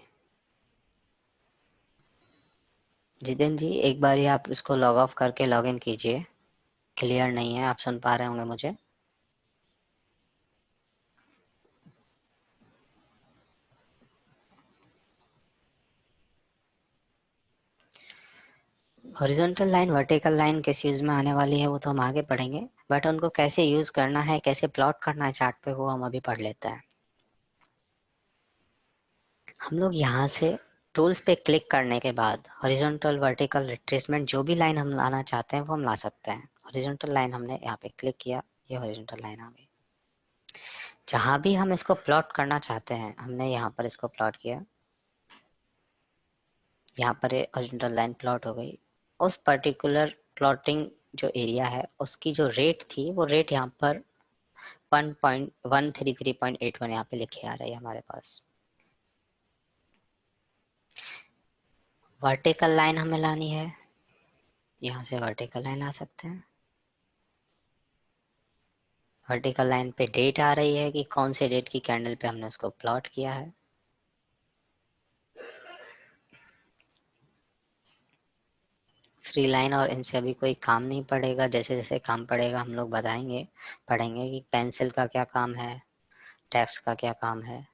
[SPEAKER 1] जितेंद्र जी, एक बार आप इसको लॉग ऑफ करके लॉग इन कीजिए। क्लियर नहीं है, आप सुन पा रहे होंगे मुझे? हॉरिजॉन्टल लाइन, वर्टिकल लाइन किस यूज में आने वाली है वो तो हम आगे पढ़ेंगे, बट उनको कैसे यूज करना है, कैसे प्लॉट करना है चार्ट पे, वो हम अभी पढ़ लेते हैं। हम लोग यहाँ से टूल्स पे क्लिक करने के बाद हॉरिजॉन्टल, वर्टिकल, रिट्रेसमेंट जो भी लाइन हम लाना चाहते हैं वो हम ला सकते हैं। हॉरिजॉन्टल लाइन हमने यहाँ पे क्लिक किया, ये हॉरिजॉन्टल लाइन आ गई। जहाँ भी हम इसको प्लॉट करना चाहते हैं हमने यहाँ पर इसको प्लॉट किया, यहाँ पर हॉरिजॉन्टल लाइन प्लॉट हो गई। उस पर्टिकुलर प्लॉटिंग जो एरिया है उसकी जो रेट थी वो रेट यहाँ पर 1.133.81 यहाँ पे लिखे आ रही है हमारे पास। वर्टिकल लाइन हमें लानी है, यहाँ से वर्टिकल लाइन ला सकते हैं। वर्टिकल लाइन पे डेट आ रही है कि कौन से डेट की कैंडल पे हमने उसको प्लॉट किया है। फ्री लाइन और इनसे अभी कोई काम नहीं पड़ेगा, जैसे जैसे काम पड़ेगा हम लोग बताएंगे, पढ़ेंगे कि पेंसिल का क्या काम है, टेक्स्ट का क्या काम है।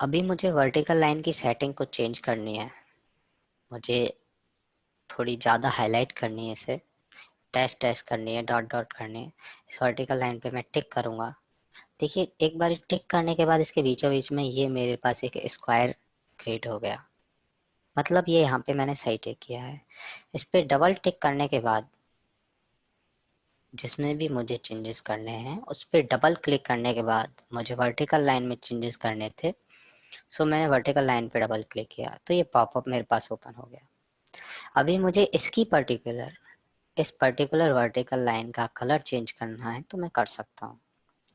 [SPEAKER 1] अभी मुझे वर्टिकल लाइन की सेटिंग को चेंज करनी है, मुझे थोड़ी ज़्यादा हाईलाइट करनी है इसे, टेस्ट टेस्ट करनी है, डॉट डॉट करनी है। इस वर्टिकल लाइन पे मैं टिक करूँगा। देखिए एक बार टिक करने के बाद इसके बीचों बीच में ये मेरे पास एक स्क्वायर क्रिएट हो गया, मतलब ये यहाँ पे मैंने सही टिक किया है। इस पे डबल टिक करने के बाद जिसमें भी मुझे चेंजेस करने हैं उस पे डबल क्लिक करने के बाद मुझे वर्टिकल लाइन में चेंजेस करने थे, सो मैंने वर्टिकल लाइन पे डबल क्लिक किया तो ये पॉपअप मेरे पास ओपन हो गया। अभी मुझे इस पर्टिकुलर वर्टिकल लाइन का कलर चेंज करना है तो मैं कर सकता हूँ।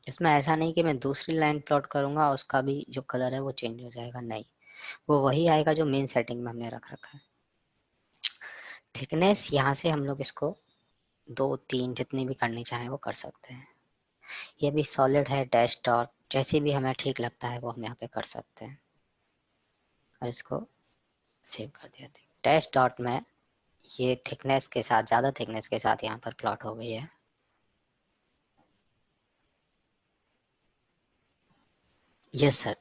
[SPEAKER 1] इसमें ऐसा नहीं कि मैं दूसरी लाइन प्लॉट करूंगा उसका भी जो कलर है वो चेंज हो जाएगा, नहीं, वो वही आएगा जो मेन सेटिंग में हमने रख रखा है। थिकनेस यहाँ से हम लोग इसको 2 3 जितनी भी करनी चाहें वो कर सकते हैं। ये भी सॉलिड है, डैश डॉट जैसे भी हमें ठीक लगता है वो हम यहाँ पे कर सकते हैं। और इसको सेव कर दिया। डैश डॉट में ये थिकनेस के साथ, ज़्यादा थिकनेस के साथ यहाँ पर प्लॉट हो गई है। यस सर,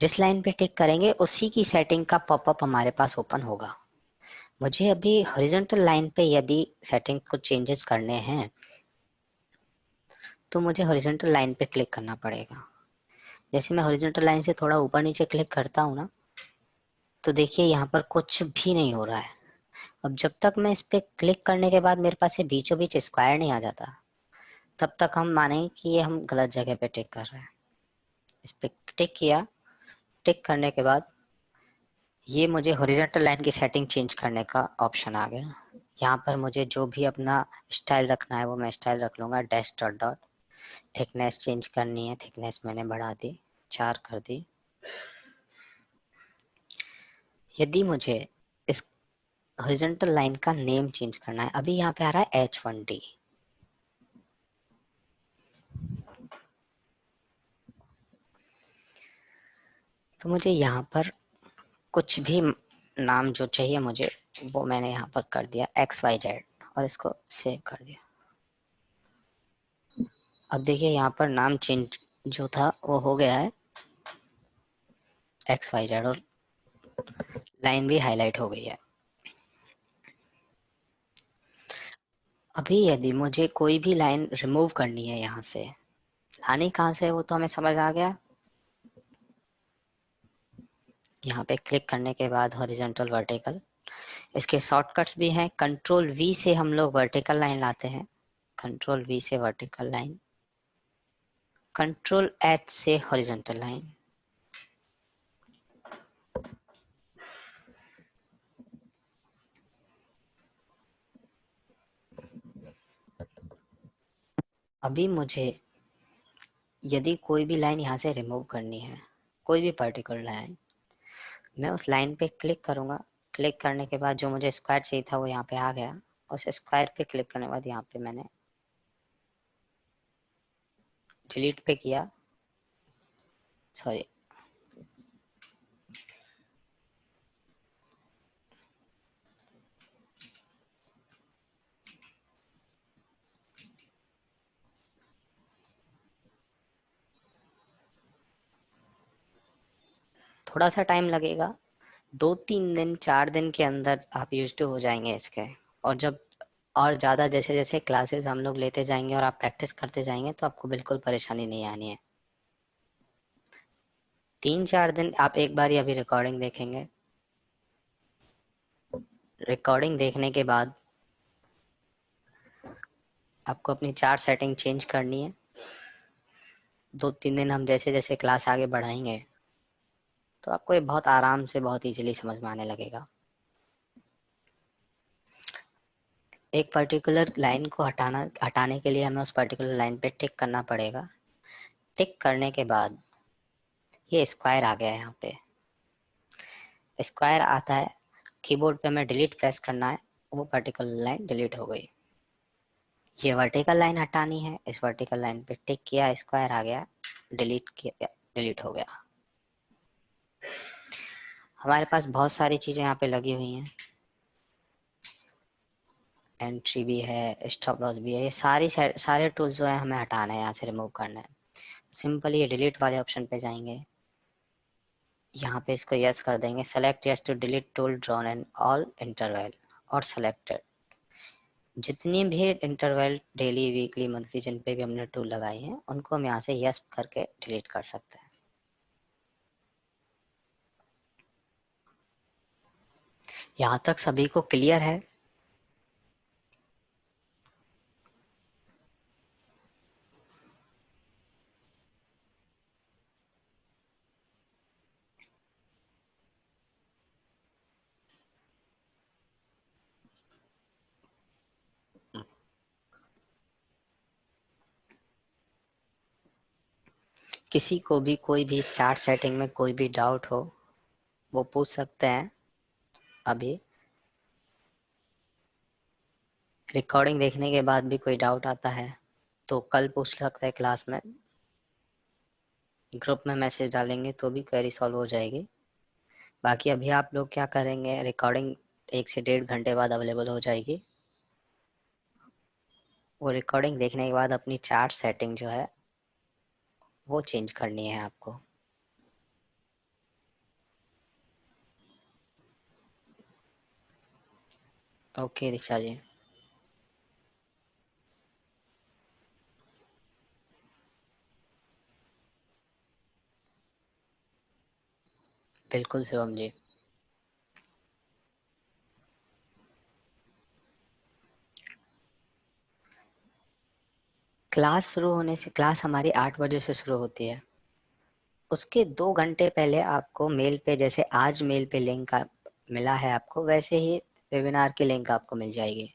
[SPEAKER 1] जिस लाइन पे टिक करेंगे उसी की सेटिंग का पॉपअप हमारे पास ओपन होगा। मुझे अभी हॉरिजॉन्टल लाइन पे यदि सेटिंग को चेंजेस करने हैं तो मुझे हॉरिजॉन्टल लाइन पे क्लिक करना पड़ेगा। जैसे मैं हॉरिजॉन्टल लाइन से थोड़ा ऊपर नीचे क्लिक करता हूँ ना, तो देखिए यहाँ पर कुछ भी नहीं हो रहा है। अब जब तक मैं इस पे क्लिक करने के बाद मेरे पास ये बीचों बीच स्क्वायर नहीं आ जाता तब तक हम मानेंगे कि ये हम गलत जगह पे टिक कर रहे हैं। इस पे टिक किया, टिक करने के बाद ये मुझे हॉरिजॉन्टल लाइन की सेटिंग चेंज करने का ऑप्शन आ गया। यहाँ पर मुझे जो भी अपना स्टाइल रखना है वो मैं स्टाइल रख लूँगा। Dash dot dot thickness change करनी है, थिकनेस मैंने बढ़ा दी, 4 कर दी। यदि मुझे इस हॉरिजॉन्टल लाइन का नेम चेंज करना है, अभी यहाँ पे आ रहा है H1D, तो मुझे यहाँ पर कुछ भी नाम जो चाहिए मुझे वो मैंने यहाँ पर कर दिया XYZ और इसको सेव कर दिया। अब देखिए यहाँ पर नाम चेंज जो था वो हो गया है XYZ और लाइन भी हाईलाइट हो गई है। अभी यदि मुझे कोई भी लाइन रिमूव करनी है यहाँ से, लानी कहाँ से है वो तो हमें समझ आ गया। यहाँ पे क्लिक करने के बाद हॉरिजॉन्टल वर्टिकल, इसके शॉर्टकट्स भी हैं। कंट्रोल वी से हम लोग वर्टिकल लाइन लाते हैं, कंट्रोल वी से वर्टिकल लाइन, कंट्रोल एच से हॉरिजॉन्टल लाइन। अभी मुझे यदि कोई भी लाइन यहाँ से रिमूव करनी है, कोई भी पर्टिकुलर लाइन, मैं उस लाइन पे क्लिक करूंगा। क्लिक करने के बाद जो मुझे स्क्वायर चाहिए था वो यहाँ पे आ गया। उस स्क्वायर पे क्लिक करने के बाद यहाँ पे मैंने डिलीट पे किया, सॉरी, थोड़ा सा टाइम लगेगा, 2-3 दिन 4 दिन के अंदर आप यूज टू हो जाएंगे इसके। और जब और ज़्यादा जैसे जैसे क्लासेस हम लोग लेते जाएंगे और आप प्रैक्टिस करते जाएंगे तो आपको बिल्कुल परेशानी नहीं आनी है। 3-4 दिन आप एक बार ही अभी रिकॉर्डिंग देखेंगे। रिकॉर्डिंग देखने के बाद आपको अपनी चार्ट सेटिंग चेंज करनी है। 2-3 दिन हम जैसे जैसे क्लास आगे बढ़ाएंगे तो आपको ये बहुत आराम से बहुत इजीली समझ में आने लगेगा। एक पर्टिकुलर लाइन को हटाने के लिए हमें उस पर्टिकुलर लाइन पे टिक करना पड़ेगा। टिक करने के बाद ये स्क्वायर आ गया है, यहाँ पे स्क्वायर आता है, कीबोर्ड पे हमें डिलीट प्रेस करना है, वो पर्टिकुलर लाइन डिलीट हो गई। ये वर्टिकल लाइन हटानी है, इस वर्टिकल लाइन पे टिक किया, स्क्वायर आ गया, डिलीट किया, डिलीट हो गया। हमारे पास बहुत सारी चीजें यहाँ पे लगी हुई हैं, एंट्री भी है, स्टॉप लॉस भी है, ये सारे टूल्स जो है हमें हटाना है, यहाँ से रिमूव करना है। सिंपली ये डिलीट वाले ऑप्शन पे जाएंगे, यहाँ पे इसको यस कर देंगे, select yes to delete tool drawn and all interval और सेलेक्टेड। जितनी भी इंटरवल डेली वीकली मंथली जिन पे भी हमने टूल लगाए हैं उनको हम यहाँ से यस करके डिलीट कर सकते हैं। यहाँ तक सभी को क्लियर है? किसी को भी कोई भी चार्ट सेटिंग में कोई भी डाउट हो वो पूछ सकते हैं। अभी रिकॉर्डिंग देखने के बाद भी कोई डाउट आता है तो कल पूछ सकते हैं क्लास में, ग्रुप में मैसेज डालेंगे तो भी क्वेरी सॉल्व हो जाएगी। बाकी अभी आप लोग क्या करेंगे, रिकॉर्डिंग 1 से 1.5 घंटे बाद अवेलेबल हो जाएगी। वो रिकॉर्डिंग देखने के बाद अपनी चार्ट सेटिंग जो है वो चेंज करनी है आपको। ओके दीक्षा जी। बिल्कुल शिवम जी। क्लास शुरू होने से, क्लास हमारी 8 बजे से शुरू होती है, उसके 2 घंटे पहले आपको मेल पे, जैसे आज मेल पे लिंक मिला है आपको, वैसे ही वेबिनार की लिंक आपको मिल जाएगी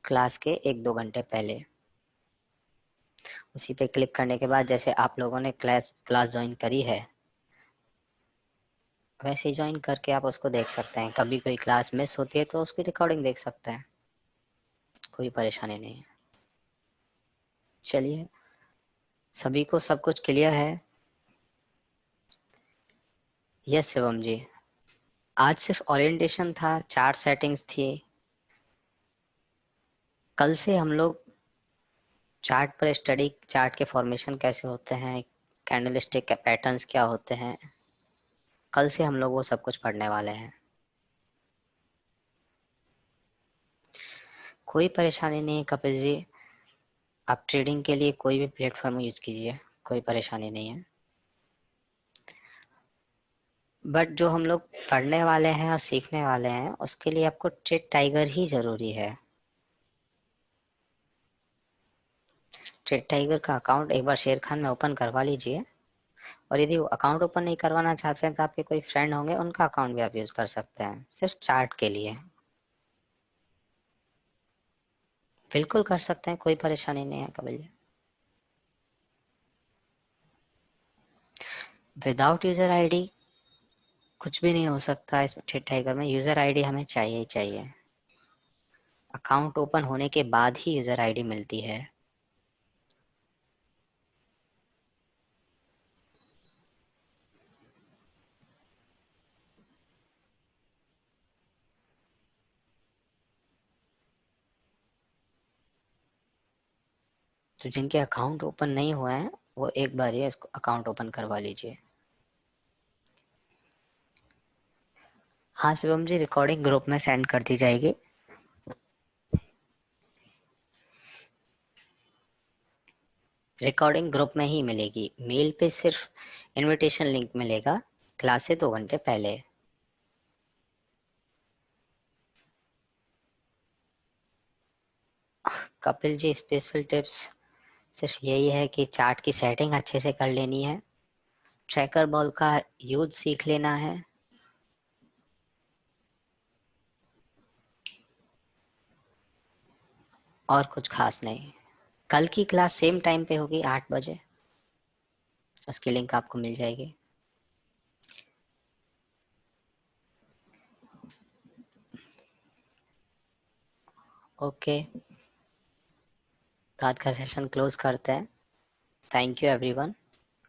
[SPEAKER 1] क्लास के 1-2 घंटे पहले। उसी पे क्लिक करने के बाद जैसे आप लोगों ने क्लास ज्वाइन करी है वैसे ही ज्वाइन करके आप उसको देख सकते हैं। कभी कोई क्लास मिस होती है तो उसकी रिकॉर्डिंग देख सकते हैं, कोई परेशानी नहीं है। चलिए, सभी को सब कुछ क्लियर है? यस शिवम जी। आज सिर्फ ओरिएंटेशन था, चार्ट सेटिंग्स थी। कल से हम लोग चार्ट पर स्टडी, चार्ट के फॉर्मेशन कैसे होते हैं, कैंडलस्टिक के पैटर्न्स क्या होते हैं, कल से हम लोग वो सब कुछ पढ़ने वाले हैं। कोई परेशानी नहीं है कपिल जी, आप ट्रेडिंग के लिए कोई भी प्लेटफॉर्म यूज कीजिए, कोई परेशानी नहीं है। बट जो हम लोग पढ़ने वाले हैं और सीखने वाले हैं उसके लिए आपको ट्रेड टाइगर ही जरूरी है। ट्रेड टाइगर का अकाउंट एक बार शेर खान में ओपन करवा लीजिए, और यदि वो अकाउंट ओपन नहीं करवाना चाहते हैं तो आपके कोई फ्रेंड होंगे, उनका अकाउंट भी आप यूज कर सकते हैं सिर्फ चार्ट के लिए। बिल्कुल कर सकते हैं, कोई परेशानी नहीं है Kapil ji. Without user ID कुछ भी नहीं हो सकता इस ट्रेड टाइगर में। यूजर आईडी हमें चाहिए ही चाहिए। अकाउंट ओपन होने के बाद ही यूजर आईडी मिलती है। तो जिनके अकाउंट ओपन नहीं हुए हैं वो एक बार ये इसको अकाउंट ओपन करवा लीजिए। हाँ शिवम जी, रिकॉर्डिंग ग्रुप में सेंड कर दी जाएगी। रिकॉर्डिंग ग्रुप में ही मिलेगी, मेल पे सिर्फ इनविटेशन लिंक मिलेगा, क्लास से 2 घंटे पहले। कपिल जी, स्पेशल टिप्स सिर्फ यही है कि चार्ट की सेटिंग अच्छे से कर लेनी है, ट्रैकर बॉल का यूज सीख लेना है, और कुछ खास नहीं। कल की क्लास सेम टाइम पे होगी 8 बजे, उसकी लिंक आपको मिल जाएगी। ओके, तो आज का सेशन क्लोज करते हैं। Thank you everyone,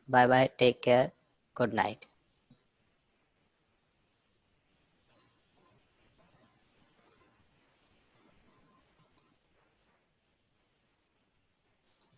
[SPEAKER 1] bye bye, take care, good night.